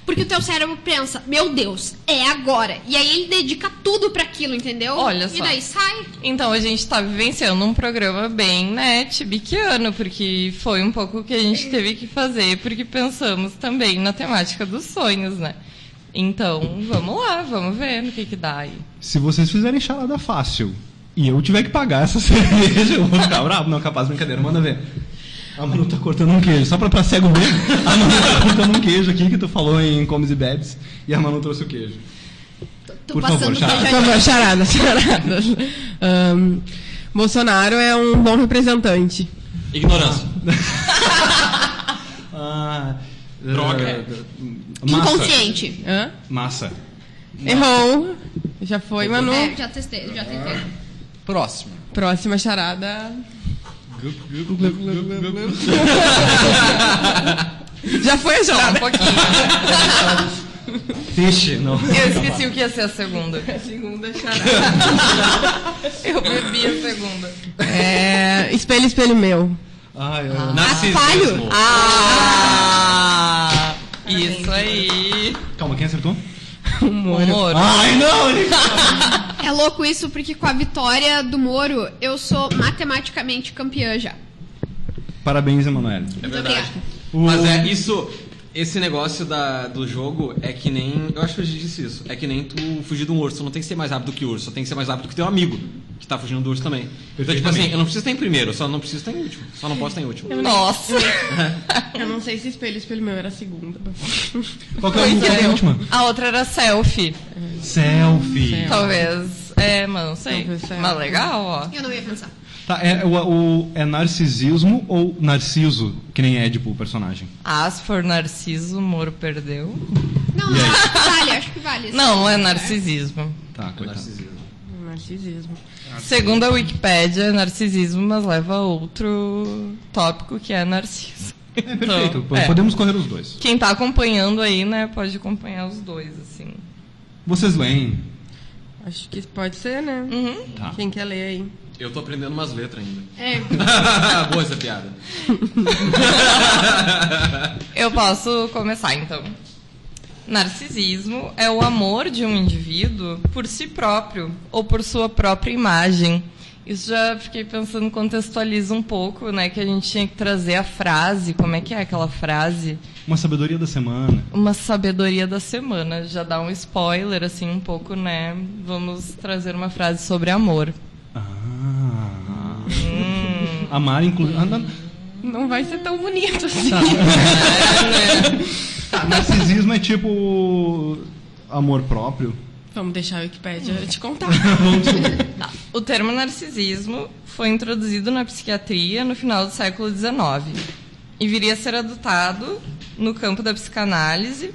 Porque o teu cérebro pensa, meu Deus, é agora. E aí ele dedica tudo pra aquilo, entendeu? Olha E só. daí sai. Então a gente tá vivenciando um programa bem, né, tibiquiano, porque foi um pouco o que a gente teve que fazer, porque pensamos também na temática dos sonhos, né? Então, vamos lá, vamos ver no que dá aí. Se vocês fizerem charada fácil e eu tiver que pagar essa cerveja, eu vou ficar bravo. Não, capaz, brincadeira, manda ver. A Manu tá cortando um queijo, só pra cego ver. A Manu tá cortando um queijo aqui que tu falou em Comes e Bebes e a Manu trouxe o queijo. Tô Por passando favor, por charada. Por favor, charadas. Bolsonaro é um bom representante. Ignorância. Droga. Inconsciente. Hã? Massa. Errou. Já foi, Manu. Já testei. Próximo. Próxima charada. Já foi a Tá, um charada. pouquinho. Vixe, não. Eu esqueci o que ia ser a segunda. Segunda charada. Eu bebi a segunda. Espelho, espelho meu. Narcisismo. Isso aí. Calma, quem acertou? Humor. Ai, não! É louco isso, porque com a vitória do Moro, eu sou matematicamente campeã já. Parabéns, Emanuele. É Muito verdade. obrigada. Mas esse negócio do jogo é que nem... Eu acho que eu já disse isso. É que nem tu fugir de um urso. Tu não tem que ser mais rápido que o urso. Só tem que ser mais rápido que teu amigo, que tá fugindo do urso também. Então, tipo assim, eu não preciso estar em primeiro. Só não preciso estar em último. Só não posso estar em último. Nossa! Eu não sei se espelho meu era a segunda. Qual que é a última? A outra era selfie. Selfie. Talvez. Mas não sei. Talvez selfie. Mas legal, ó. Eu não ia pensar. Tá, é narcisismo ou narciso, que nem Édipo, o personagem? As for Narciso, o Moro perdeu. Não, vale, acho que vale. Não é narcisismo. Tá, coitado. Narcisismo. Segundo a Wikipédia, é narcisismo, mas leva a outro tópico que é narciso. Perfeito, Então, podemos correr os dois. Quem tá acompanhando aí, né, pode acompanhar os dois, assim. Vocês leem? Acho que pode ser, né? Tá. Quem quer ler aí? Eu tô aprendendo umas letras ainda. É. Boa essa piada. Eu posso começar, então. Narcisismo é o amor de um indivíduo por si próprio ou por sua própria imagem. Isso já fiquei pensando, contextualiza um pouco, né? Que a gente tinha que trazer a frase. Como é que é aquela frase? Uma sabedoria da semana. Uma sabedoria da semana. Já dá um spoiler, assim, um pouco, né? Vamos trazer uma frase sobre amor. Amar inclui... Não vai ser tão bonito assim. Tá, narcisismo é tipo amor próprio. Vamos deixar a Wikipédia te contar. O termo narcisismo foi introduzido na psiquiatria no final do século XIX e viria a ser adotado no campo da psicanálise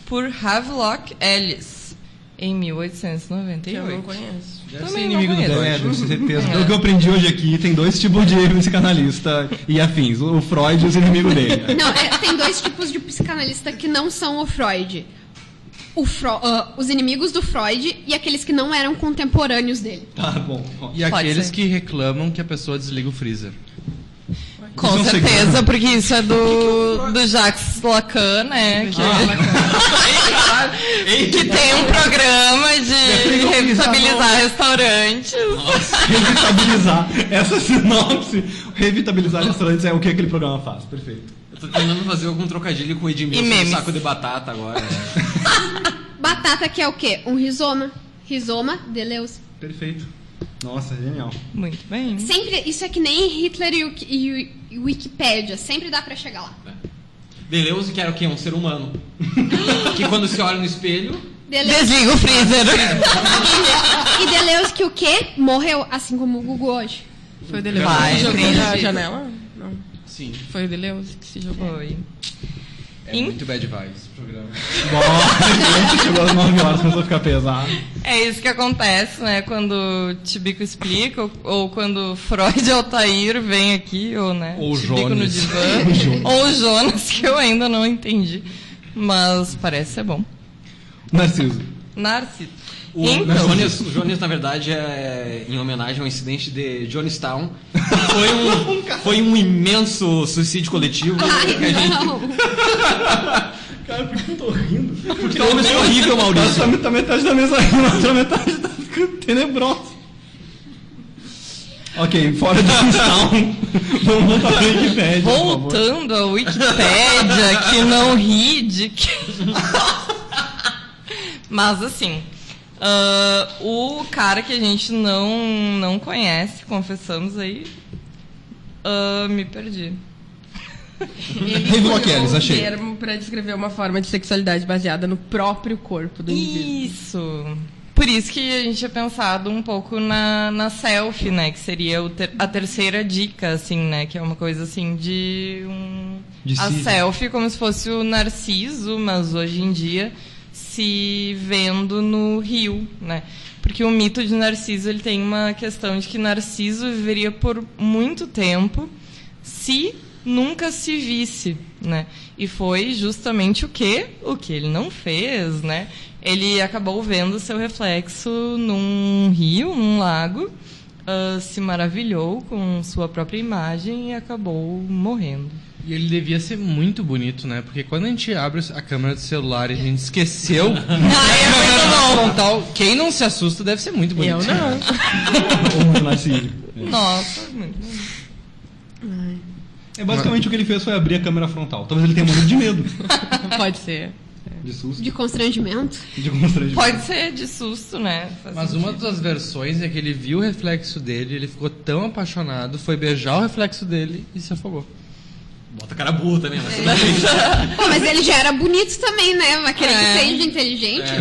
por Havelock Ellis em 1898. Que eu não conheço. Deve ser inimigo do Freud. Deve ser certeza. Pelo que eu aprendi hoje aqui, tem dois tipos de psicanalista e afins. O Freud e os inimigos dele. Não, tem dois tipos de psicanalista que não são o Freud. Os inimigos do Freud e aqueles que não eram contemporâneos dele. Tá bom. E aqueles que reclamam que a pessoa desliga o freezer. Com Isso é um certeza, segredo. porque isso é do Jacques Lacan, né? Que tem um programa de revitalizar restaurantes. Revitalizar. Essa sinopse. Revitalizar restaurantes é o que aquele programa faz. Perfeito. Eu tô tentando fazer algum trocadilho com o Edmilson E memes. no saco de batata agora. Batata que é o quê? Um rizoma. Rizoma de Deleuze. Perfeito. Nossa, genial. Muito bem. Sempre, isso é que nem Hitler e Wikipédia. Sempre dá pra chegar lá. Deleuze, que era o quê? Um ser humano. Que quando se olha no espelho... Deleuze, Desliga o freezer. e Deleuze que o quê? Morreu, assim como o Google hoje. Foi o Deleuze Vai, que jogou cringe. na janela? Não. Sim. Foi o Deleuze que se jogou. Foi. É muito bad vibes esse programa. Nossa, chegou às 9 horas, começou a ficar pesado. É isso que acontece, né? Quando Tibico explica, ou quando Freud e Altair vem aqui, ou, né? Ou Tibico no Jonas. divã. Ou Jonas, que eu ainda não entendi. Mas parece ser bom. Narciso. Narciso. O Então, Jones, na verdade, é em homenagem ao incidente de Jonestown. Foi um imenso suicídio coletivo. Ai, que a gente... não. Cara, por que eu tô rindo? Porque é uma pessoa horrível, Maurício. Tá metade da mesa rindo, a outra metade tá ficando tenebrosa. Ok, fora de Jonestown. Vamos voltar pra Wikipédia, por favor. voltando à Wikipédia, que não ri de que... Mas assim, o cara que a gente não conhece, confessamos aí, me perdi. Ele Havelock criou Ellis, um achei. termo para descrever uma forma de sexualidade baseada no próprio corpo do indivíduo. Isso. Por isso que a gente tinha pensado um pouco na selfie, né? Que seria a terceira dica, assim, né? Que é uma coisa assim De a si. selfie como se fosse o Narciso, mas hoje em dia se vendo no rio, né? Porque o mito de Narciso, ele tem uma questão de que Narciso viveria por muito tempo se nunca se visse, né? E foi justamente o que ele não fez, né? Ele acabou vendo seu reflexo num rio, num lago, se maravilhou com sua própria imagem e acabou morrendo. E ele devia ser muito bonito, né? Porque quando a gente abre a câmera do celular e a gente esqueceu... frontal, quem não se assusta deve ser muito bonito. Eu não. Ou Narciso. Nossa, muito bom. Basicamente o que ele fez foi abrir a câmera frontal. Talvez ele tenha morrido de medo. Pode ser. De susto. De constrangimento. De constrangimento. Pode ser de susto, né? Mas uma das versões é que ele viu o reflexo dele, ele ficou tão apaixonado, foi beijar o reflexo dele e se afogou. Bota cara burro também, mas Pô, mas ele já era bonito também, né? Vai querer que seja inteligente.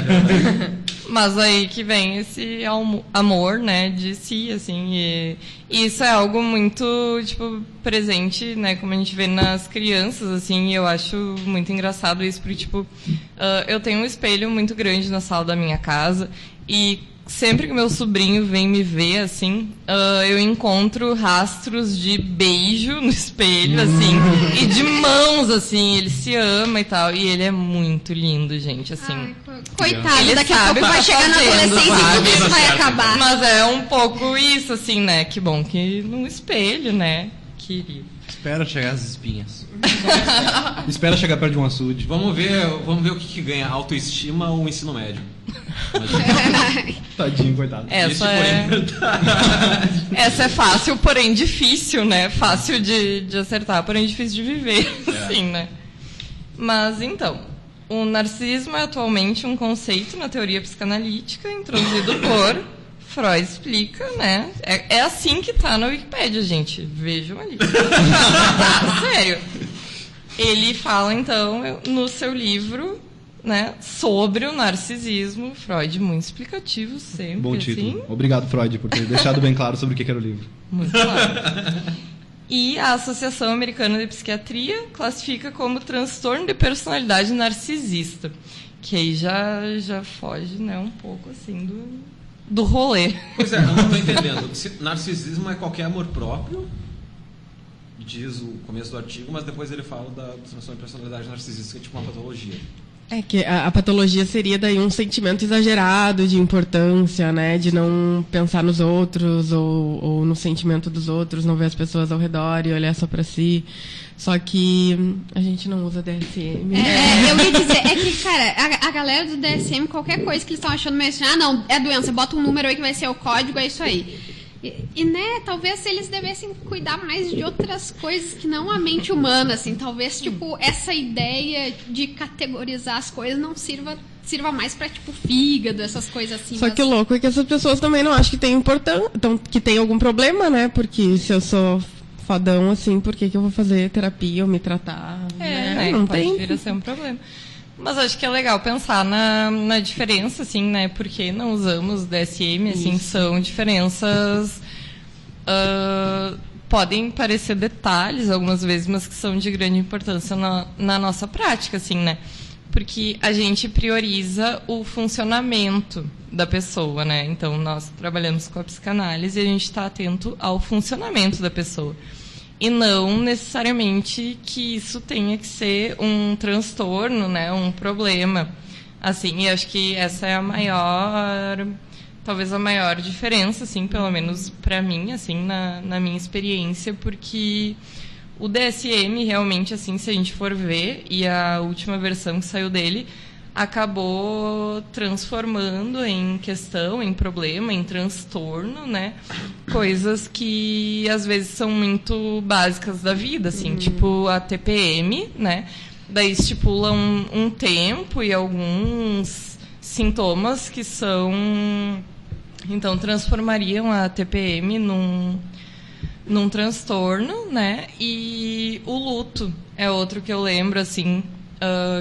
Mas aí que vem esse amor, né, de si, assim, e isso é algo muito, tipo, presente, né, como a gente vê nas crianças, assim, e eu acho muito engraçado isso, porque, tipo, eu tenho um espelho muito grande na sala da minha casa, e sempre que meu sobrinho vem me ver, assim, eu encontro rastros de beijo no espelho, assim, e de mãos, assim, ele se ama e tal, e ele é muito lindo, gente, assim. Ai, coitado, Ele daqui a sabe pouco vai o que tá chegar na fazendo, adolescência e sabe? tudo isso vai acabar. Mas é um pouco isso, assim, né, que bom que num espelho, né, querido. Espera chegar as espinhas. Espera chegar perto de um açude. vamos ver o que ganha, autoestima ou ensino médio. Tadinho, coitado. Essa é fácil, porém difícil, né? Fácil de acertar, porém difícil de viver, assim, né? Mas, então, o narcisismo é atualmente um conceito na teoria psicanalítica introduzido por Freud, explica, né? É assim que tá na Wikipédia, gente. Vejam ali. Sério. Ele fala, então, no seu livro, né, sobre o narcisismo, Freud, muito explicativo sempre. Bom título. Assim. Obrigado, Freud, por ter deixado bem claro sobre o que era o livro. Muito claro. E a Associação Americana de Psiquiatria classifica como transtorno de personalidade narcisista, que aí já foge, né, um pouco assim do rolê. Pois é, eu não estou entendendo. Narcisismo é qualquer amor próprio, diz o começo do artigo, mas depois ele fala da transtorno de personalidade narcisista, que é tipo uma patologia. É que a patologia seria daí um sentimento exagerado de importância, né? De não pensar nos outros ou no sentimento dos outros, não ver as pessoas ao redor e olhar só pra si. Só que a gente não usa DSM. Eu ia dizer, é que, cara, a galera do DSM, qualquer coisa que eles estão achando meio assim, não, é doença, bota um número aí que vai ser o código, é isso aí. Né, talvez eles devessem cuidar mais de outras coisas que não a mente humana, assim, talvez, tipo, essa ideia de categorizar as coisas não sirva mais pra, tipo, fígado, essas coisas assim. Só que o louco é que essas pessoas também não acham que tem importância, que tem algum problema, né? Porque se eu sou fodão, assim, por que eu vou fazer terapia ou me tratar? Né? Não pode tem. vir a ser um problema. Mas acho que é legal pensar na diferença, assim, né? Porque não usamos DSM, assim, são diferenças... podem parecer detalhes algumas vezes, mas que são de grande importância na nossa prática, assim, né? Porque a gente prioriza o funcionamento da pessoa, né? Então, nós trabalhamos com a psicanálise e a gente está atento ao funcionamento da pessoa. E não necessariamente que isso tenha que ser um transtorno, né? Um problema. Assim, e acho que essa é talvez a maior diferença, assim, pelo menos para mim, assim, na minha experiência, porque o DSM realmente, assim, se a gente for ver, e a última versão que saiu dele acabou transformando em questão, em problema, em transtorno, né? Coisas que às vezes são muito básicas da vida, assim, tipo a TPM, né? Daí estipula um tempo e alguns sintomas que são... Então, transformariam a TPM num transtorno, né? E o luto é outro que eu lembro, assim...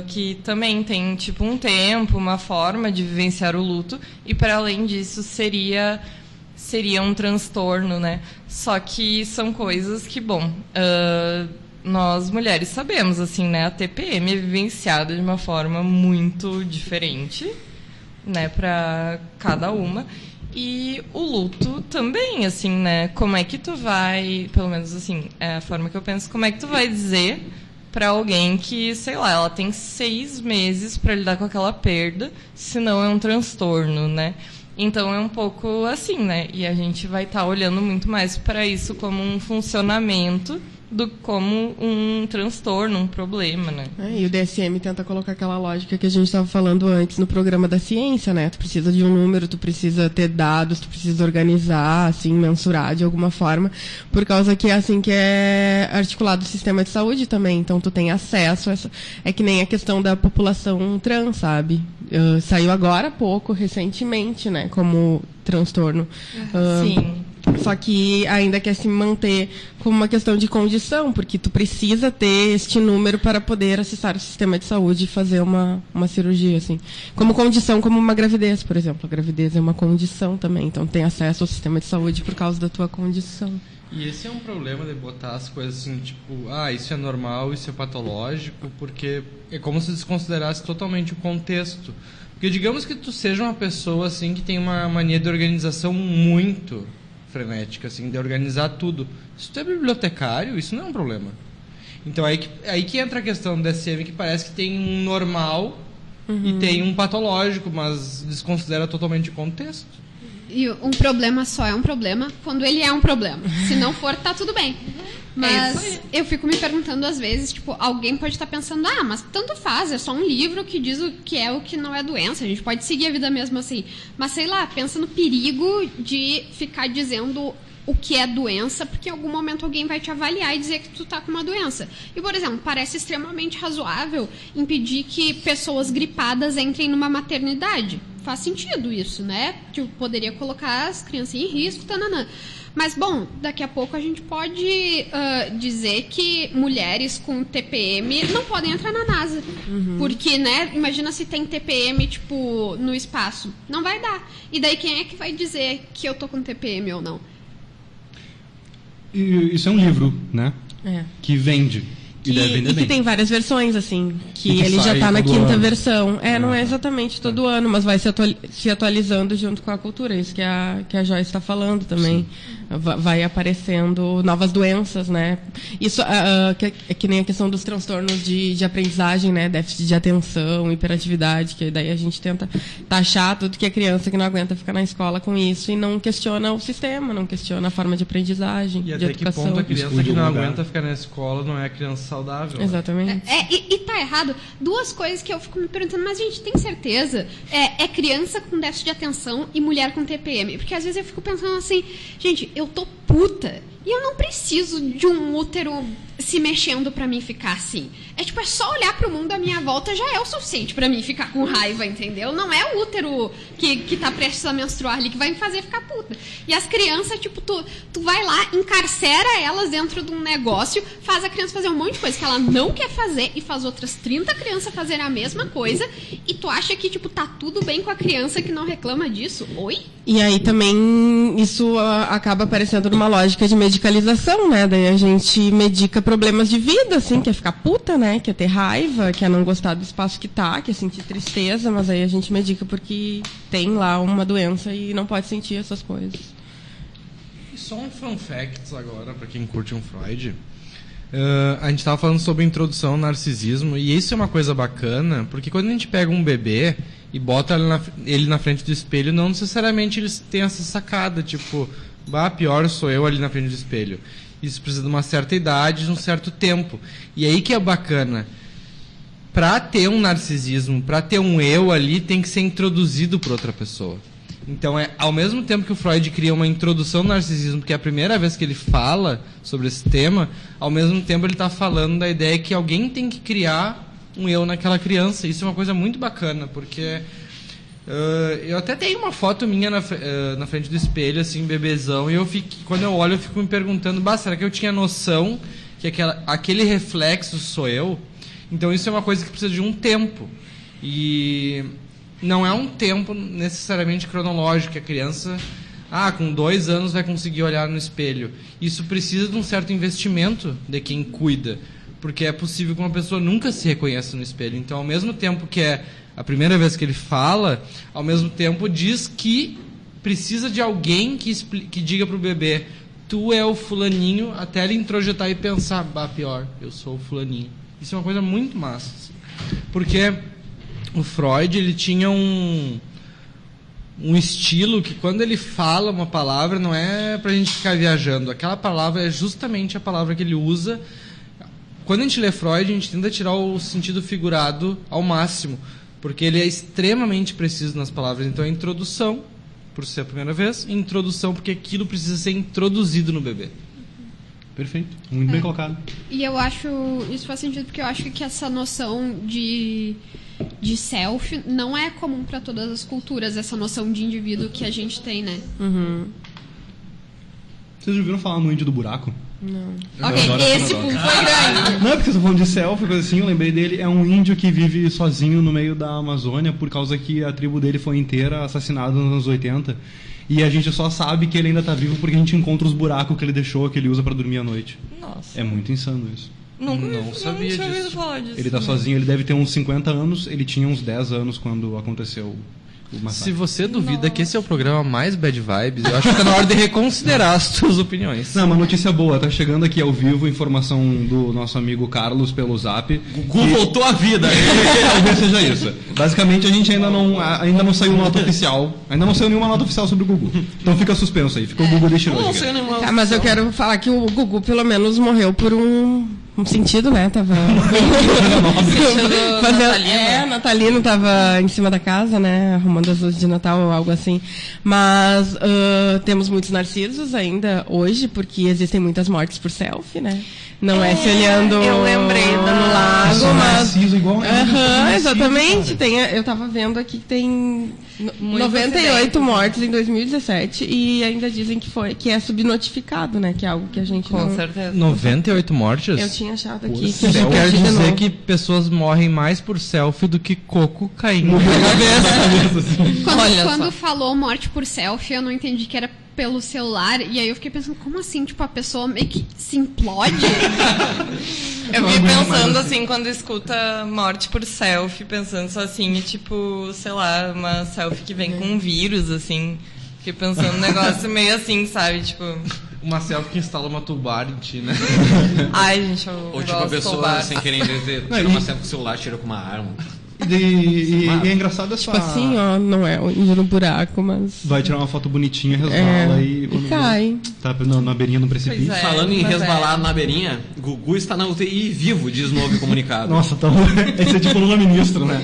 que também tem tipo um tempo, uma forma de vivenciar o luto, e para além disso seria um transtorno, né? Só que são coisas que, bom, nós mulheres sabemos, assim, né? A TPM é vivenciada de uma forma muito diferente, né? Para cada uma. E o luto também, assim, né? Como é que tu vai, pelo menos assim, é a forma que eu penso, como é que tu vai dizer para alguém que, sei lá, ela tem 6 meses para lidar com aquela perda, se não é um transtorno, né? Então é um pouco assim, né? E a gente vai estar olhando muito mais para isso como um funcionamento do que como um transtorno, um problema, né? E o DSM tenta colocar aquela lógica que a gente estava falando antes no programa da ciência, né? Tu precisa de um número, tu precisa ter dados, tu precisa organizar, assim, mensurar de alguma forma, por causa que é assim que é articulado o sistema de saúde também. Então, tu tem acesso a essa... É que nem a questão da população trans, sabe? Saiu agora há pouco, recentemente, né? Como transtorno. Sim. Só que ainda quer se manter como uma questão de condição, porque tu precisa ter este número para poder acessar o sistema de saúde e fazer uma cirurgia, assim. Como condição, como uma gravidez, por exemplo. A gravidez é uma condição também, então tem acesso ao sistema de saúde por causa da tua condição. E esse é um problema de botar as coisas assim, tipo, isso é normal, isso é patológico, porque é como se desconsiderasse totalmente o contexto. Porque digamos que tu seja uma pessoa, assim, que tem uma mania de organização muito frenética, assim, de organizar tudo. Se tu é bibliotecário, isso não é um problema. Então, aí que entra a questão do DSM, que parece que tem um normal e tem um patológico, mas desconsidera totalmente o contexto. E um problema só é um problema quando ele é um problema. Se não for, tá tudo bem. Mas eu fico me perguntando às vezes, tipo, alguém pode estar pensando, mas tanto faz, é só um livro que diz o que é o que não é doença, a gente pode seguir a vida mesmo assim. Mas sei lá, pensa no perigo de ficar dizendo o que é doença, porque em algum momento alguém vai te avaliar e dizer que tu tá com uma doença. E, por exemplo, parece extremamente razoável impedir que pessoas gripadas entrem numa maternidade. Faz sentido isso, né? Tipo, poderia colocar as crianças em risco, tananã. Mas, bom, daqui a pouco a gente pode dizer que mulheres com TPM não podem entrar na NASA. Porque, né, imagina se tem TPM, tipo, no espaço. Não vai dar. E daí quem é que vai dizer que eu tô com TPM ou não? E isso é um livro, né? Que vende. E deve vender bem. Que tem várias versões, assim. Que E que ele já sai está na todo quinta ano. versão. Não é exatamente todo ano, mas vai se atualizando junto com a cultura. Isso que a Joyce está falando também. Vai aparecendo novas doenças, né? Isso é que nem a questão dos transtornos de aprendizagem, né? Déficit de atenção, hiperatividade, que daí a gente tenta taxar tudo que é criança que não aguenta ficar na escola com isso e não questiona o sistema, não questiona a forma de aprendizagem, E de até que educação. ponto a criança Esconde que não um lugar. aguenta ficar na escola não é criança saudável. né? Exatamente. E tá errado. Duas coisas que eu fico me perguntando, mas, gente, tem certeza? É criança com déficit de atenção e mulher com TPM. Porque às vezes eu fico pensando assim, gente, eu tô puta e eu não preciso de um útero se mexendo pra mim ficar assim. É só olhar pro mundo à minha volta já é o suficiente pra mim ficar com raiva, entendeu? Não é o útero que tá prestes a menstruar ali que vai me fazer ficar puta. E as crianças, tipo, tu vai lá, encarcera elas dentro de um negócio, faz a criança fazer um monte de coisa que ela não quer fazer e faz outras 30 crianças fazerem a mesma coisa e tu acha que, tipo, tá tudo bem com a criança que não reclama disso? Oi? E aí também isso acaba aparecendo numa lógica de medicalização, né? Daí a gente medica problemas de vida, assim, quer ficar puta, né? Quer ter raiva, quer não gostar do espaço que tá, quer sentir tristeza, mas aí a gente medica porque tem lá uma doença e não pode sentir essas coisas. E só um fun fact agora, pra quem curte um Freud. A gente estava falando sobre introdução ao narcisismo, e isso é uma coisa bacana, porque quando a gente pega um bebê e bota ele na frente do espelho, não necessariamente eles têm essa sacada, tipo, pior sou eu ali na frente do espelho. Isso precisa de uma certa idade, de um certo tempo. E aí que é bacana. Para ter um narcisismo, para ter um eu ali, tem que ser introduzido por outra pessoa. Então, ao mesmo tempo que o Freud cria uma introdução ao narcisismo, que é a primeira vez que ele fala sobre esse tema, ao mesmo tempo ele está falando da ideia que alguém tem que criar um eu naquela criança. Isso é uma coisa muito bacana, porque eu até tenho uma foto minha na frente do espelho, assim, bebezão, e quando eu olho eu fico me perguntando, será que eu tinha noção que aquele reflexo sou eu? Então isso é uma coisa que precisa de um tempo. E não é um tempo necessariamente cronológico, que a criança, com 2 anos vai conseguir olhar no espelho. Isso precisa de um certo investimento de quem cuida, porque é possível que uma pessoa nunca se reconheça no espelho. Então, ao mesmo tempo que é a primeira vez que ele fala, ao mesmo tempo diz que precisa de alguém que diga pro bebê, tu é o fulaninho, até ele introjetar e pensar, pior, eu sou o fulaninho. Isso é uma coisa muito massa, assim. Porque o Freud, ele tinha um estilo que quando ele fala uma palavra não é pra gente ficar viajando. Aquela palavra é justamente a palavra que ele usa. Quando a gente lê Freud, a gente tenta tirar o sentido figurado ao máximo, porque ele é extremamente preciso nas palavras. Então, a introdução, por ser a primeira vez, introdução porque aquilo precisa ser introduzido no bebê. Perfeito. Muito bem colocado. E eu acho, isso faz sentido porque eu acho que essa noção de self não é comum para todas as culturas, essa noção de indivíduo que a gente tem, né? Vocês já ouviram falar no índio do buraco? Não. Eu Ok, adoro esse essa pulo foi grande. Não é porque eu tô falando de selfie, coisa assim, eu lembrei dele. É um índio que vive sozinho no meio da Amazônia por causa que a tribo dele foi inteira assassinada nos anos 80. E a gente só sabe que ele ainda tá vivo porque a gente encontra os buracos que ele deixou, que ele usa pra dormir à noite. Nossa. É muito insano isso. Não sabia não tinha ouvido disso. falar disso. Ele tá sozinho, ele deve ter uns 50 anos, ele tinha uns 10 anos quando aconteceu o Se massacre. você duvida que esse é o programa mais bad vibes, eu acho que tá na hora de reconsiderar as suas opiniões. Não, uma notícia boa, tá chegando aqui ao vivo informação do nosso amigo Carlos pelo Zap. Gugu voltou à vida. Talvez seja isso. Basicamente a gente ainda não saiu nota oficial. Ainda não saiu nenhuma nota oficial sobre o Gugu. Então fica suspenso aí, fica o Gugu de Schrödinger. Tá, mas eu quero falar que o Gugu pelo menos morreu por um sentido, né? Tava natalino. Natalino tava em cima da casa, né? Arrumando as luzes de Natal ou algo assim. Mas temos muitos narcisos ainda hoje, porque existem muitas mortes por selfie, né? Não é se olhando eu lembrei no da- lago, Isso, mas... Narciso igual Exatamente. Eu tava vendo aqui que tem 98 mortes em 2017 e ainda dizem que é subnotificado, né? Que é algo que a gente Com não... certeza. 98 mortes? Eu tinha achado aqui que Isso eu quer repeti de dizer novo. que pessoas morrem mais por selfie do que coco caindo. Quando, Olha quando só. falou morte por selfie, eu não entendi que era pelo celular. E aí eu fiquei pensando, como assim? Tipo, a pessoa meio que se implode? Eu fiquei pensando assim, quando escuta morte por selfie, pensando só assim, e tipo, sei lá, uma selfie que vem com um vírus, assim. Fiquei pensando um negócio meio assim, sabe? Tipo, Uma selfie que instala uma tubar em ti, né? ai, gente, eu Ou tipo, a gosto de pessoa roubar. sem querer tira uma selfie com o celular, tira com uma arma. E é engraçado essa... Tipo assim, ó, não é o índio no buraco, mas... Vai tirar uma foto bonitinha, resvala e... E cai. Tá na beirinha do precipício. Pois é. Falando em mas resvalar na beirinha, Gugu está na UTI vivo, diz novo comunicado. Nossa, tá... Esse é tipo Lula ministro, né?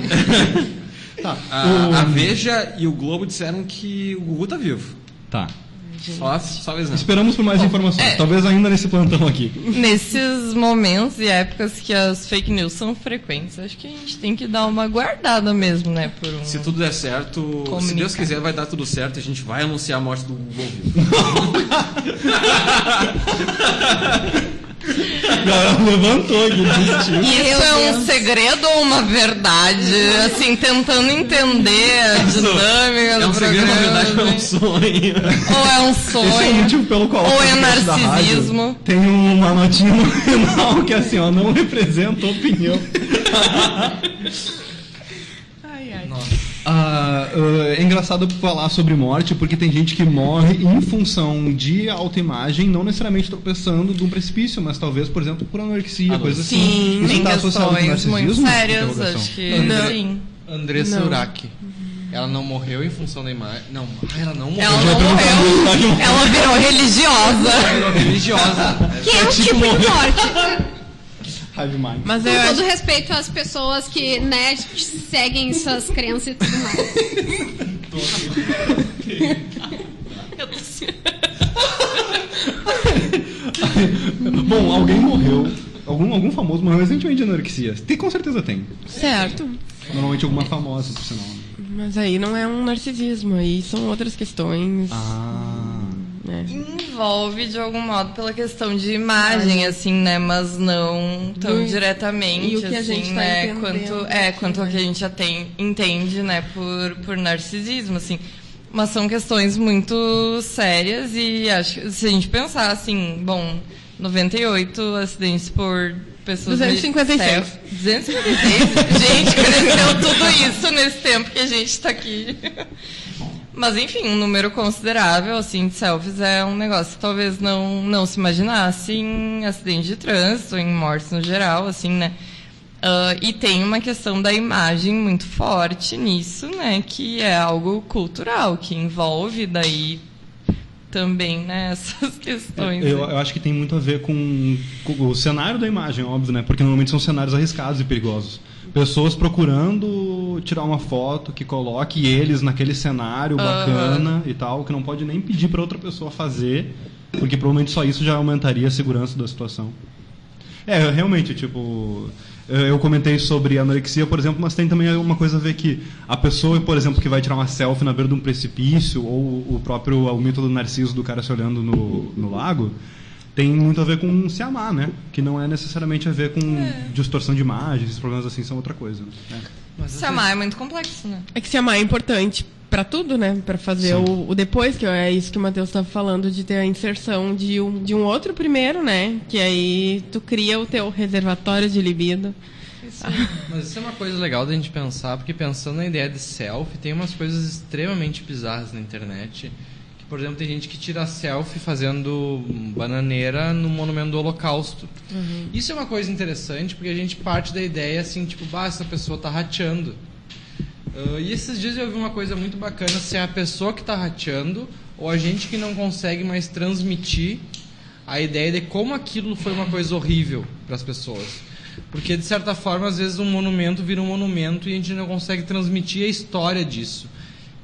Tá. A Veja e o Globo disseram que o Gugu tá vivo. Tá. Só avisando. Esperamos por mais informações. é. Talvez ainda nesse plantão aqui. Nesses momentos e épocas que as fake news são frequentes, acho que a gente tem que dar uma guardada mesmo, né? Por um... Se tudo der certo, se Comunicar. Deus quiser, vai dar tudo certo e a gente vai anunciar a morte do Gugu ao vivo. Galera levantou aqui, desistiu. Isso é um segredo ou uma verdade? Assim, tentando entender a dinâmica É do um segredo, na programa, verdade, é um né? sonho. Ou é um Esse é o sonho? motivo pelo qual Ou o é podcast da rádio narcisismo? tem uma notinha no final que é assim, ó, não representa opinião. É engraçado falar sobre morte porque tem gente que morre em função de autoimagem, não necessariamente tropeçando de um precipício, mas talvez, por exemplo, por anorexia, coisa assim. Sim, Isso tem tá associado com questões muito narcisismo? sérias, Interrogação. acho que sim. Andressa Urach. Ela não morreu em função da imagem. Não, ela não morreu. Ela não morreu, ela virou religiosa. Ela virou religiosa. Que é um tipo de morte. Hive mind. Mas Com eu todo acho... respeito às pessoas que, né, seguem suas crenças e tudo mais. Bom, alguém morreu. Algum famoso morreu recentemente de anorexia. Com certeza tem. Certo. Normalmente alguma famosa, por sinal. Mas aí não é um narcisismo, aí são outras questões. Né? Envolve de algum modo pela questão de imagem, assim, né? Mas não tão Do- diretamente, e o que a assim, gente tá né? entendendo, Quanto ao que a gente já entende, né? Por narcisismo, assim. Mas são questões muito sérias e acho que se a gente pensar assim, bom, 98 acidentes por pessoas... 256. 256? Gente, cresceu tudo isso nesse tempo que a gente está aqui. Mas, enfim, um número considerável, assim, de selfies é um negócio que talvez não se imaginasse em acidente de trânsito, em mortes no geral, assim, né? E tem uma questão da imagem muito forte nisso, né? Que é algo cultural, que envolve daí também, né, essas questões. Eu acho que tem muito a ver com o cenário da imagem, óbvio, né? Porque normalmente são cenários arriscados e perigosos. Pessoas procurando tirar uma foto que coloque eles naquele cenário bacana e tal, que não pode nem pedir para outra pessoa fazer, porque provavelmente só isso já aumentaria a segurança da situação. Realmente, tipo, eu comentei sobre anorexia, por exemplo, mas tem também uma coisa a ver que a pessoa, por exemplo, que vai tirar uma selfie na beira de um precipício, ou o mito do Narciso do cara se olhando no lago, tem muito a ver com se amar, né? Que não é necessariamente a ver com distorção de imagens, esses problemas assim são outra coisa. Mas se amar é muito complexo, né? É que se amar é importante para tudo, né? Para fazer o depois, que é isso que o Matheus estava falando, de ter a inserção de um outro primeiro, né? Que aí tu cria o teu reservatório de libido. Mas isso é uma coisa legal da gente pensar, porque pensando na ideia de selfie, tem umas coisas extremamente bizarras na internet. Que, por exemplo, tem gente que tira selfie fazendo bananeira no Monumento do Holocausto. Isso é uma coisa interessante, porque a gente parte da ideia assim, tipo, essa pessoa tá rateando. E esses dias eu vi uma coisa muito bacana, se é a pessoa que está rateando ou a gente que não consegue mais transmitir a ideia de como aquilo foi uma coisa horrível para as pessoas. Porque, de certa forma, às vezes um monumento vira um monumento e a gente não consegue transmitir a história disso.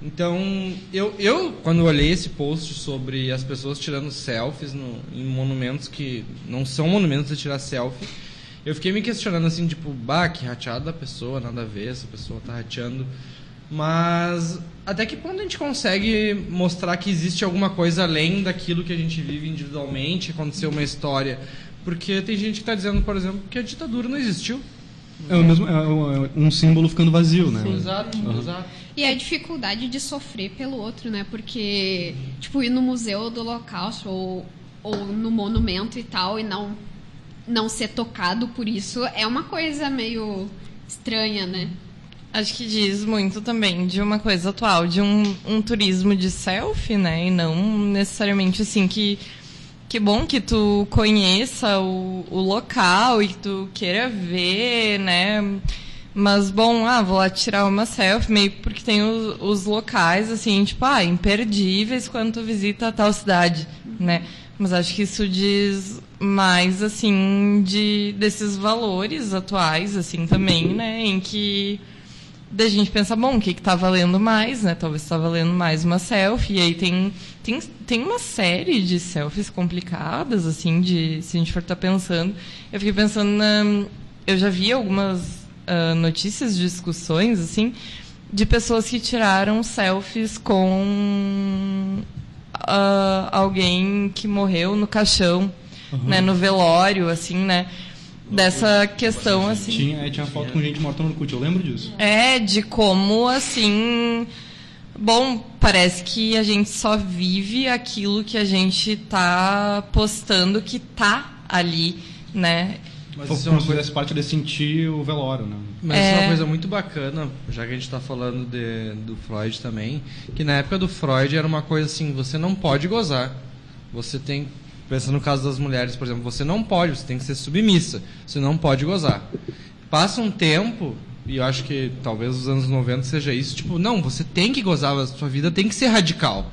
Então, eu quando olhei esse post sobre as pessoas tirando selfies em monumentos que não são monumentos de tirar selfie, eu fiquei me questionando assim, tipo, que rateado da pessoa, nada a ver, essa pessoa tá rateando. Mas até que ponto a gente consegue mostrar que existe alguma coisa além daquilo que a gente vive individualmente, aconteceu uma história? Porque tem gente que está dizendo, por exemplo, que a ditadura não existiu. É um símbolo ficando vazio, né? Exato, exato. E a dificuldade de sofrer pelo outro, né? Porque, tipo, ir no Museu do Holocausto ou no monumento e tal, e não ser tocado por isso é uma coisa meio estranha, né? Acho que diz muito também de uma coisa atual, de um turismo de selfie, né? E não necessariamente assim que bom que tu conheça o local e que tu queira ver, né? Mas, bom, vou lá tirar uma selfie, meio porque tem os locais, assim, tipo, imperdíveis quando tu visita a tal cidade, né? Mas acho que isso diz mais, assim, desses valores atuais, assim, também, né? Em que da gente pensa, bom, o que tá valendo mais, né? Talvez tá valendo mais uma selfie. E aí tem uma série de selfies complicadas, assim, se a gente for estar pensando. Eu fiquei pensando eu já vi algumas notícias, discussões, assim, de pessoas que tiraram selfies com alguém que morreu no caixão, né, no velório, assim, né, dessa questão, assim. Tinha foto com gente morta no Orkut, eu lembro disso. De como, assim, bom, parece que a gente só vive aquilo que a gente tá postando que tá ali, né. Mas isso como se fizesse parte de sentir o velório, né? Mas isso é uma coisa muito bacana, já que a gente está falando do Freud também, que na época do Freud era uma coisa assim, você não pode gozar. Você tem, pensando no caso das mulheres, por exemplo, você não pode, você tem que ser submissa, você não pode gozar. Passa um tempo, e eu acho que talvez os anos 90 seja isso, tipo, não, você tem que gozar, a sua vida tem que ser radical.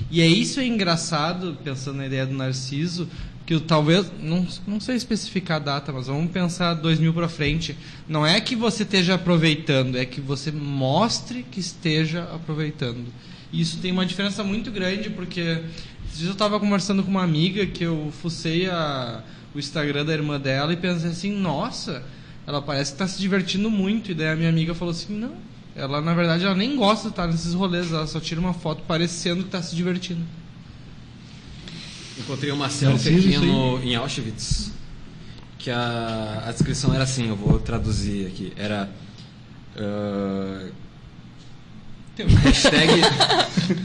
E isso é engraçado, pensando na ideia do Narciso, que talvez, não sei especificar a data, mas vamos pensar 2000 para frente. Não é que você esteja aproveitando, é que você mostre que esteja aproveitando. E isso tem uma diferença muito grande, porque esses dias eu estava conversando com uma amiga que eu fucei o Instagram da irmã dela e pensei assim, nossa, ela parece que está se divertindo muito. E daí a minha amiga falou assim, não, ela na verdade ela nem gosta de estar nesses rolês, ela só tira uma foto parecendo que está se divertindo. Encontrei uma selfie aqui em Auschwitz, que a descrição era assim, eu vou traduzir aqui, era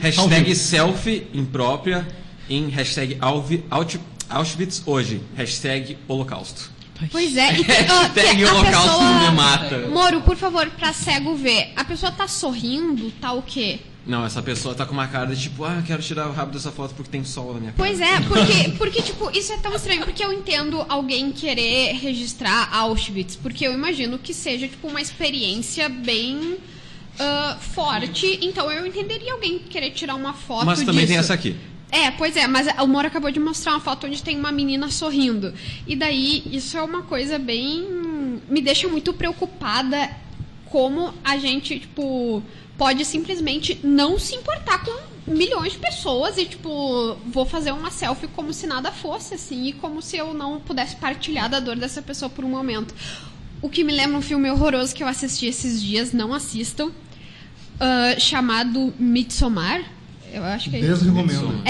hashtag selfie imprópria em hashtag Auschwitz hoje, hashtag Holocausto. Pois é, hashtag Holocausto me mata. Moro, por favor, pra cego ver, a pessoa tá sorrindo, tá o quê? Não, essa pessoa tá com uma cara de tipo, quero tirar o rabo dessa foto porque tem sol na minha cara. Pois é, porque tipo, isso é tão estranho, porque eu entendo alguém querer registrar Auschwitz, porque eu imagino que seja, tipo, uma experiência bem forte, então eu entenderia alguém querer tirar uma foto Mas também disso. tem essa aqui. Pois é, mas o Moro acabou de mostrar uma foto onde tem uma menina sorrindo. E daí, isso é uma coisa bem... me deixa muito preocupada como a gente, tipo, pode simplesmente não se importar com milhões de pessoas e, tipo, vou fazer uma selfie como se nada fosse, assim, e como se eu não pudesse partilhar da dor dessa pessoa por um momento. O que me lembra um filme horroroso que eu assisti esses dias, não assistam, chamado Midsommar. Eu acho que é isso. Desrecomendo.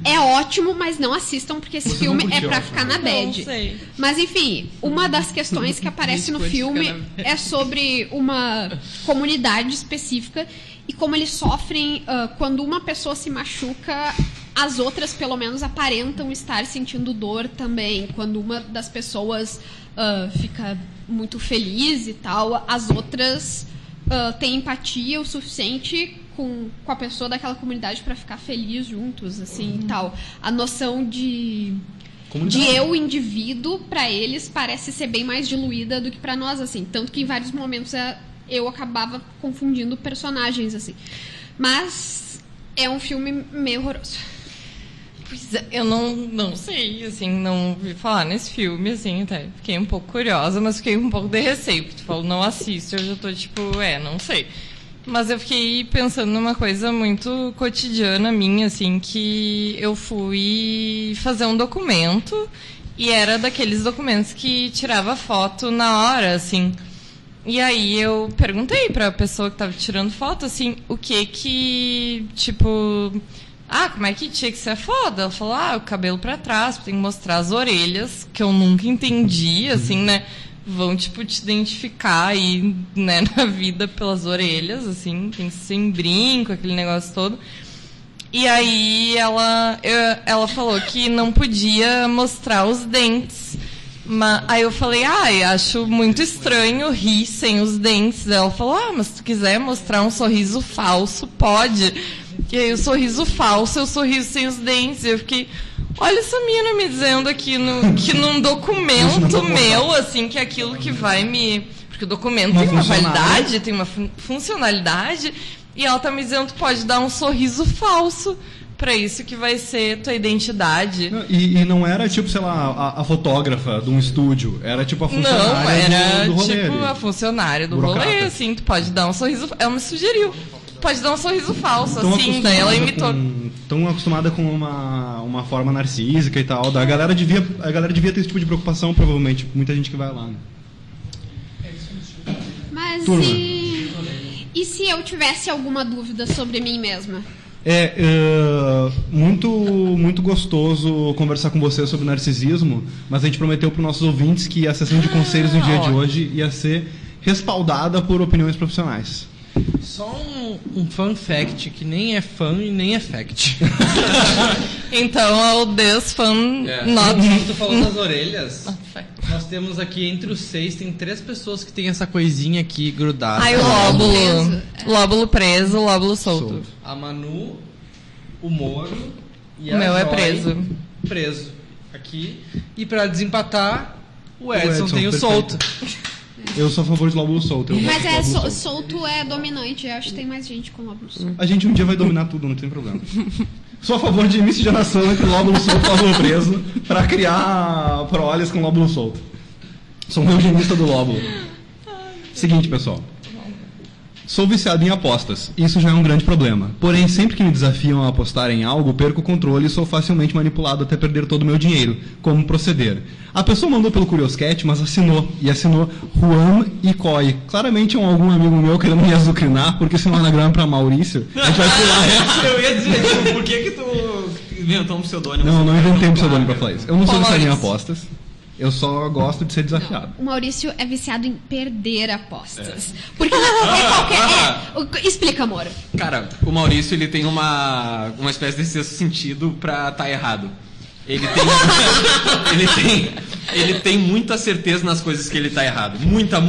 É ótimo, mas não assistam, porque esse Você não filme é curtiu, pra acho, ficar né? na bad. Não sei. Mas enfim, uma das questões que aparece no filme é sobre uma comunidade específica e como eles sofrem quando uma pessoa se machuca, as outras pelo menos aparentam estar sentindo dor também. Quando uma das pessoas fica muito feliz e tal, as outras têm empatia o suficiente com a pessoa daquela comunidade para ficar feliz juntos, assim, e tal. A noção de eu, indivíduo, para eles, parece ser bem mais diluída do que para nós, assim. Tanto que em vários momentos eu acabava confundindo personagens, assim. Mas é um filme meio horroroso. Pois é, eu não sei, assim, não ouvi falar nesse filme, assim, até fiquei um pouco curiosa, mas fiquei um pouco de receio, porque tu falou, não assiste, eu já tô tipo, não sei. Mas eu fiquei pensando numa coisa muito cotidiana minha, assim, que eu fui fazer um documento e era daqueles documentos que tirava foto na hora, assim. E aí eu perguntei pra pessoa que tava tirando foto, assim, o que, tipo... como é que tinha que ser a foto? Ela falou, o cabelo pra trás, tem que mostrar as orelhas, que eu nunca entendi, assim, né? Vão, tipo, te identificar aí, né, na vida pelas orelhas, assim, tem que ser sem brinco, aquele negócio todo. E aí ela falou que não podia mostrar os dentes. Aí eu falei, acho muito estranho rir sem os dentes. Ela falou, mas se tu quiser mostrar um sorriso falso, pode. E aí o sorriso falso é o sorriso sem os dentes. Eu fiquei... Olha essa menina me dizendo aqui que num documento meu, assim, que é aquilo que vai me... Porque o documento tem uma validade, tem uma funcionalidade, e ela tá me dizendo que pode dar um sorriso falso pra isso que vai ser tua identidade. E não era, tipo, sei lá, a fotógrafa de um estúdio, era tipo a funcionária não, era do rolê. Tipo Ali. a funcionária do Burocrata. rolê, assim, tu pode dar um sorriso... Ela me sugeriu. Pode dar um sorriso falso, assim, daí ela imitou. Tão acostumada com uma forma narcísica e tal. A galera devia ter esse tipo de preocupação, provavelmente. Muita gente que vai lá, né? Mas e se eu tivesse alguma dúvida sobre mim mesma? Muito gostoso conversar com você sobre narcisismo, mas a gente prometeu para os nossos ouvintes que a sessão de conselhos no dia de hoje ia ser respaldada por opiniões profissionais. Só um fun fact, que nem é fun e nem é fact. Então é o desfan Tu falou das orelhas. Nós temos aqui entre os 6, tem 3 pessoas que tem essa coisinha aqui grudada. Aí o lóbulo. Lóbulo preso, lóbulo solto. A Manu, o Moro e O a meu é Joy preso. Preso. Aqui. E pra desempatar, o Edson tem o perfeito. solto. Eu sou a favor de lóbulo solto. Mas solto é dominante, eu acho que tem mais gente com lóbulo solto. A gente um dia vai dominar tudo, não tem problema. Sou a favor de miscigenação entre lóbulo solto e lóbulo preso para criar proles com lóbulo solto. Sou um eugenista do lóbulo. Seguinte, pessoal. Sou viciado em apostas. Isso já é um grande problema. Porém, sempre que me desafiam a apostar em algo, perco o controle e sou facilmente manipulado até perder todo o meu dinheiro. Como proceder? A pessoa mandou pelo Curioscat, mas assinou. E assinou Juan Icoi. Claramente é algum amigo meu querendo me azucrinar, porque se não anagrama pra Maurício, a gente vai pular essa. Eu ia dizer, tipo, por que tu inventou um pseudônimo? Não inventei um pseudônimo pra falar isso. Eu não sou viciado em Maurício. apostas. Eu só gosto de ser desafiado. O Maurício é viciado em perder apostas. Porque qualquer... explica, amor. Cara, o Maurício, ele tem uma espécie de sexto sentido pra tá errado. Ele tem muita certeza nas coisas que ele tá errado. Muita.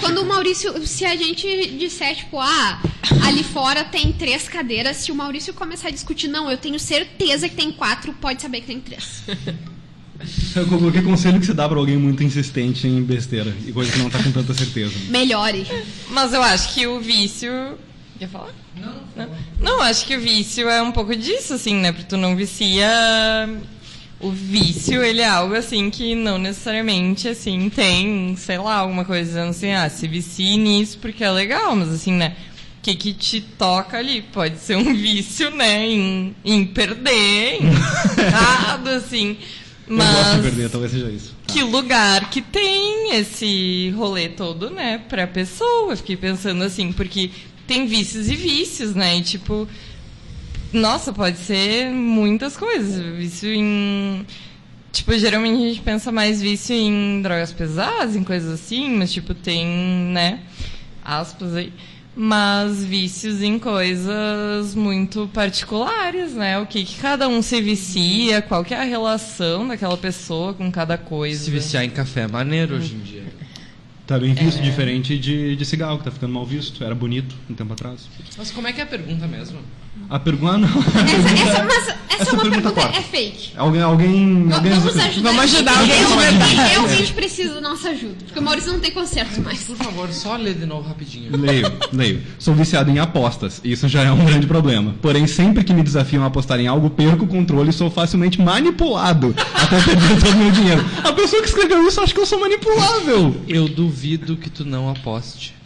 Quando o Maurício, se a gente disser, tipo, ali fora tem 3 cadeiras, se o Maurício começar a discutir, não, eu tenho certeza que tem 4, pode saber que tem 3. Que conselho que você dá pra alguém muito insistente em besteira e coisa que não tá com tanta certeza? Melhore. Mas eu acho que o vício... Quer falar? Não, acho que o vício é um pouco disso, assim, né? Porque tu não vicia... O vício, ele é algo, assim, que não necessariamente, assim, tem, sei lá, alguma coisa dizendo assim, se vicie nisso porque é legal, mas, assim, né? O que te toca ali? Pode ser um vício, né? Em perder, em errado, assim... Mas eu gosto de perder, talvez seja isso. Que lugar que tem esse rolê todo, né, pra pessoa. Eu fiquei pensando assim, porque tem vícios e vícios, né? E tipo, nossa, pode ser muitas coisas. Vício em... Tipo, geralmente a gente pensa mais vício em drogas pesadas, em coisas assim, mas tipo, tem, né, aspas aí. Mas vícios em coisas muito particulares, né? O que cada um se vicia, qual que é a relação daquela pessoa com cada coisa. Se viciar em café é maneiro hoje em dia. Tá bem visto, diferente de cigarro, que tá ficando mal visto. Era bonito um tempo atrás. Mas como é que é a pergunta mesmo? A pergunta não. Essa é uma pergunta é fake. Alguém Vamos ajudar. Vamos ajudar alguém de verdade. Realmente precisa da nossa ajuda. Porque o Maurício não tem conserto mais. Por favor, só lê de novo rapidinho. Leio. Sou viciado em apostas. Isso já é um grande problema. Porém, sempre que me desafiam a apostar em algo, perco o controle e sou facilmente manipulado até perder todo o meu dinheiro. A pessoa que escreveu isso acha que eu sou manipulável. Eu duvido que tu não aposte.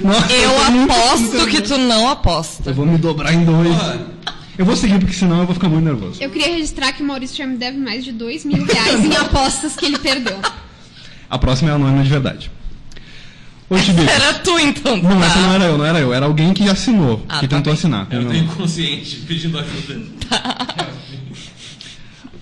Nossa, Eu aposto que tu não aposta. Eu vou me dobrar em 2. Eu vou seguir, porque senão eu vou ficar muito nervoso. Eu queria registrar que o Maurício já me deve mais de R$2.000 em apostas que ele perdeu. A próxima é anônima de verdade. Oi, Tibi. Era tu, então. Não, essa não era eu. Era alguém que assinou, que tentou assinar. Eu tô inconsciente, pedindo ajuda.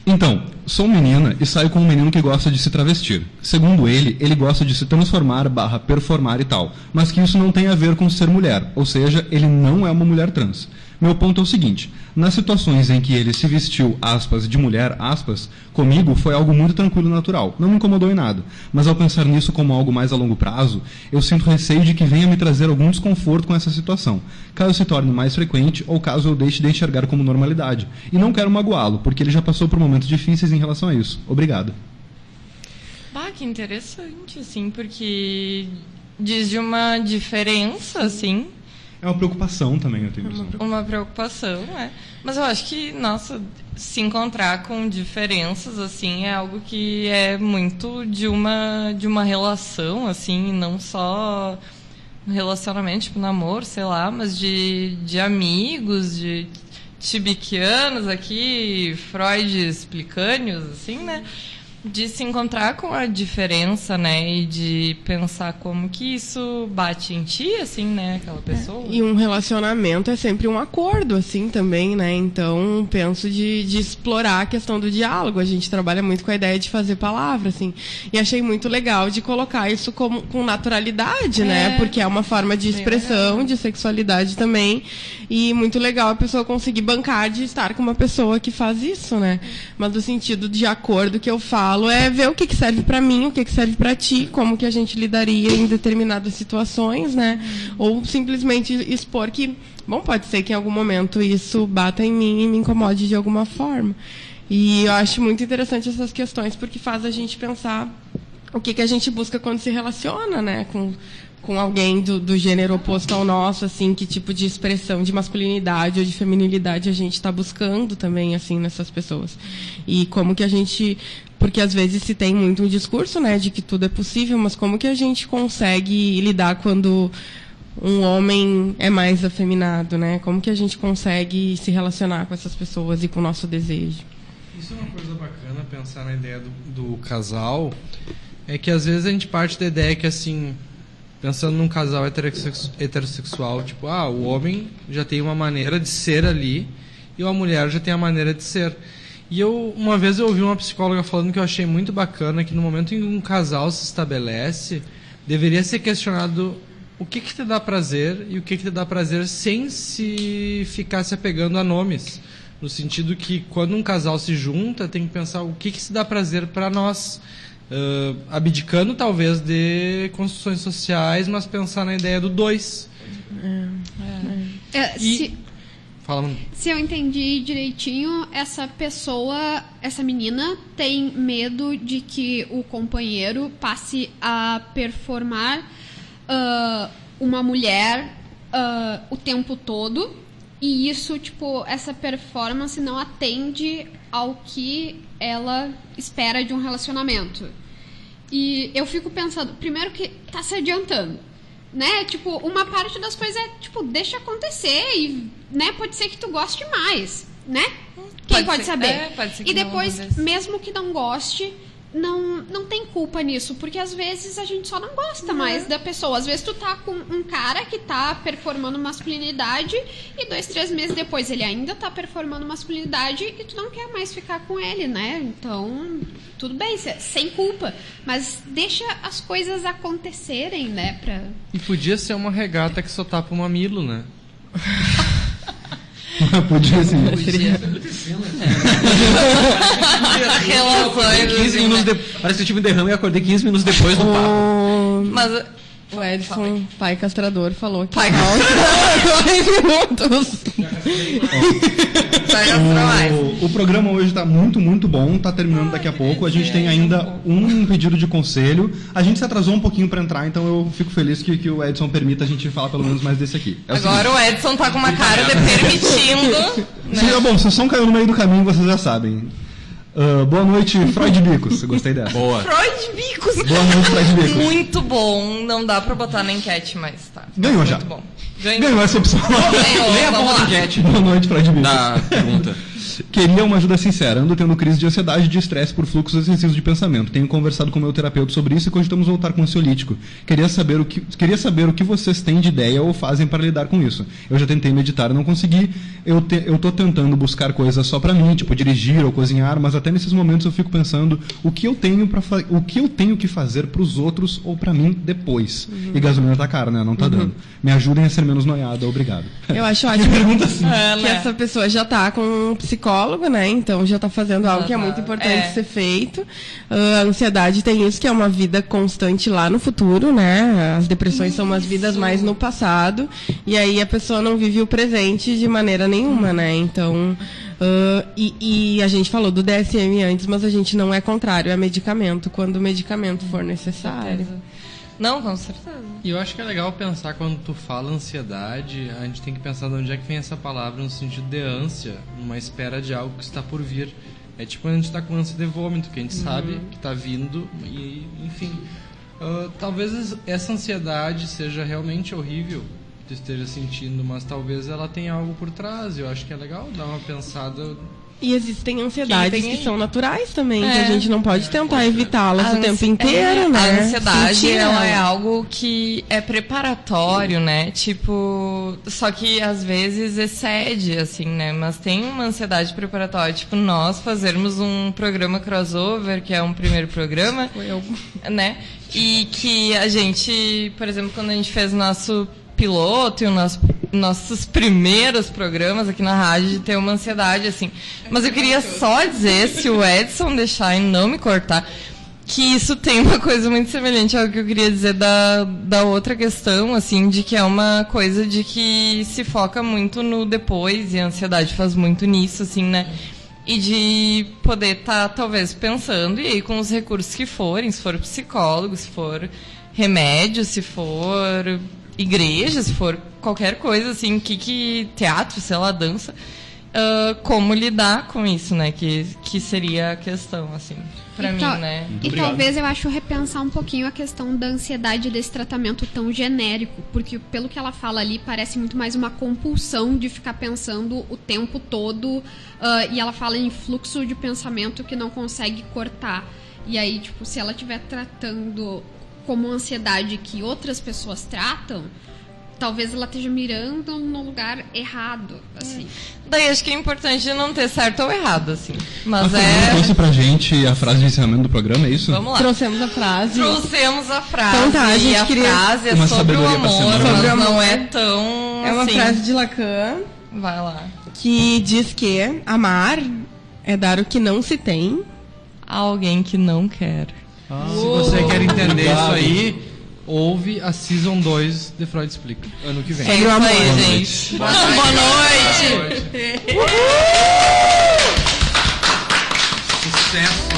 Então, sou menina e saio com um menino que gosta de se travestir. Segundo ele gosta de se transformar, performar e tal. Mas que isso não tem a ver com ser mulher. Ou seja, ele não é uma mulher trans. Meu ponto é o seguinte: nas situações em que ele se vestiu, aspas, de mulher, aspas, comigo foi algo muito tranquilo e natural. Não me incomodou em nada. Mas ao pensar nisso como algo mais a longo prazo, eu sinto receio de que venha me trazer algum desconforto com essa situação. Caso se torne mais frequente ou caso eu deixe de enxergar como normalidade. E não quero magoá-lo, porque ele já passou por momentos difíceis em relação a isso. Obrigado. Que interessante, assim, porque diz de uma diferença, assim. É uma preocupação também, eu tenho impressão. Uma preocupação, é. Mas eu acho que, nossa, se encontrar com diferenças, assim, é algo que é muito de uma relação, assim, não só relacionamento, tipo namoro, sei lá, mas de amigos, de tibiquianos aqui, Freud explicânios, assim, né? De se encontrar com a diferença, né? E de pensar como que isso bate em ti, assim, né? Aquela pessoa. E um relacionamento é sempre um acordo, assim, também, né? Então, penso de explorar a questão do diálogo. A gente trabalha muito com a ideia de fazer palavra, assim. E achei muito legal de colocar isso com naturalidade, né? Porque é uma forma de expressão, de sexualidade também. E muito legal a pessoa conseguir bancar de estar com uma pessoa que faz isso, né? Mas no sentido de acordo que eu falo, é ver o que serve para mim, o que serve para ti, como que a gente lidaria em determinadas situações, né? Ou simplesmente expor que, bom, pode ser que em algum momento isso bata em mim e me incomode de alguma forma. E eu acho muito interessante essas questões, porque faz a gente pensar o que a gente busca quando se relaciona, né? Com alguém do gênero oposto ao nosso, assim, que tipo de expressão de masculinidade ou de feminilidade a gente está buscando também, assim, nessas pessoas. E como que a gente... Porque às vezes se tem muito um discurso, né, de que tudo é possível, mas como que a gente consegue lidar quando um homem é mais afeminado, né? Como que a gente consegue se relacionar com essas pessoas e com o nosso desejo? Isso é uma coisa bacana, pensar na ideia do casal, é que às vezes a gente parte da ideia que, assim... Pensando num casal heterossexual, tipo, o homem já tem uma maneira de ser ali e a mulher já tem a maneira de ser. E uma vez eu ouvi uma psicóloga falando que eu achei muito bacana, que no momento em que um casal se estabelece, deveria ser questionado o que te dá prazer e o que te dá prazer sem se ficar se apegando a nomes. no sentido que quando um casal se junta, tem que pensar o que se dá prazer para nós. Abdicando talvez de construções sociais, mas pensar na ideia do dois. Fala, mano. Se eu entendi direitinho, essa pessoa, essa menina, tem medo de que o companheiro passe a performar uma mulher o tempo todo, e isso, tipo, essa performance não atende ao que ela espera de um relacionamento. E eu fico pensando, primeiro que tá se adiantando, né? Tipo, uma parte das coisas é, tipo, deixa acontecer e, né, pode ser que tu goste mais, né? Quem pode saber? Pode ser que e depois, não, mesmo que não goste, não tem culpa nisso, porque às vezes a gente só não gosta mais da pessoa. Às vezes tu tá com um cara que tá performando masculinidade e 2, 3 meses depois ele ainda tá performando masculinidade e tu não quer mais ficar com ele, né? Então, tudo bem, sem culpa, mas deixa as coisas acontecerem, né? E podia ser uma regata que só tapa o mamilo, né? Podia sim. Relações. 15 minutos parece que eu tive um derrame e acordei 15 minutos depois do papo. Mas O Edson, pai castrador, falou que Pai 2 minutos. O programa hoje está muito, muito bom. Está terminando daqui a pouco. A gente tem ainda um pedido de conselho. A gente se atrasou um pouquinho para entrar, então eu fico feliz que o Edson permita a gente falar pelo menos mais desse aqui. Agora o Edson tá com uma cara de permitindo. Sim, é bom, se o som caiu no meio do caminho, vocês já sabem. Boa noite, Freud Bicos. Gostei dessa. Boa. Freud Bicos. Boa noite, Freud Bicos. Muito bom. Não dá pra botar na enquete, mas tá. Ganhou muito já. Bom. Ganhou essa opção. Lê a bola do enquete. Boa noite, Freud Bicos. Da pergunta. Queria uma ajuda sincera. Ando tendo crise de ansiedade e de estresse por fluxos excessivos de pensamento. Tenho conversado com meu terapeuta sobre isso e cogitamos voltar com o ansiolítico. Queria saber o que vocês têm de ideia ou fazem para lidar com isso. Eu já tentei meditar e não consegui. Eu tô tentando buscar coisas só para mim, tipo dirigir ou cozinhar, mas até nesses momentos eu fico pensando o que eu tenho que fazer para os outros ou para mim depois. E gasolina tá cara, né? Não tá dando. Me ajudem a ser menos noiada. Obrigado. Eu acho ótimo pergunta assim. que essa pessoa já tá com um psicólogo, né? Então já tá fazendo algo que é muito importante ser feito. A ansiedade tem isso, que é uma vida constante lá no futuro, né? As depressões são umas vidas mais no passado. E aí a pessoa não vive o presente de maneira nenhuma, né? Então... e a gente falou do DSM antes, mas a gente não é contrário a medicamento, quando o medicamento for necessário. Não, com certeza. E eu acho que é legal pensar, quando tu fala ansiedade, a gente tem que pensar de onde é que vem essa palavra no sentido de ânsia, uma espera de algo que está por vir. É tipo quando a gente está com ânsia de vômito, que a gente sabe que está vindo e, enfim. Talvez essa ansiedade seja realmente horrível que tu esteja sentindo, mas talvez ela tenha algo por trás. Eu acho que é legal dar uma pensada. E existem ansiedades que são naturais também, que a gente não pode tentar evitá-las o tempo né? inteiro, né? A ansiedade, ela é algo que é preparatório, né? Tipo, só que às vezes excede, assim, né? Mas tem uma ansiedade preparatória. Tipo, nós fazermos um programa crossover, que é um primeiro programa, né? E que a gente, por exemplo, quando a gente fez o nosso piloto e nossos primeiros programas aqui na rádio, de ter uma ansiedade, assim. Mas eu queria só dizer, se o Edson deixar e não me cortar, que isso tem uma coisa muito semelhante ao que eu queria dizer da outra questão, assim, de que é uma coisa de que se foca muito no depois, e a ansiedade faz muito nisso, assim, né? E de poder estar, talvez, pensando, e aí com os recursos que forem, se for psicólogo, se for remédio, se for igreja, se for qualquer coisa, assim, que teatro, sei lá, dança, como lidar com isso, né? Que seria a questão, assim, pra mim, né? E talvez eu acho repensar um pouquinho a questão da ansiedade desse tratamento tão genérico, porque pelo que ela fala ali, parece muito mais uma compulsão de ficar pensando o tempo todo, e ela fala em fluxo de pensamento que não consegue cortar. E aí, tipo, se ela estiver tratando como ansiedade que outras pessoas tratam, talvez ela esteja mirando no lugar errado, assim. Daí acho que é importante não ter certo ou errado, assim. Mas trouxe pra gente a frase de encerramento do programa, é isso? Vamos lá. Trouxemos a frase. Então tá, a gente e a queria frase é uma sobre o sabedoria pra amor, semana. mas Sobre o não amor. é tão, É uma assim. frase de Lacan. Vai lá. que diz que amar é dar o que não se tem a alguém que não quer. Se você quer entender isso aí, ouve a Season 2 de Freud Explica, ano que vem. É isso aí, gente. Boa noite. Sucesso.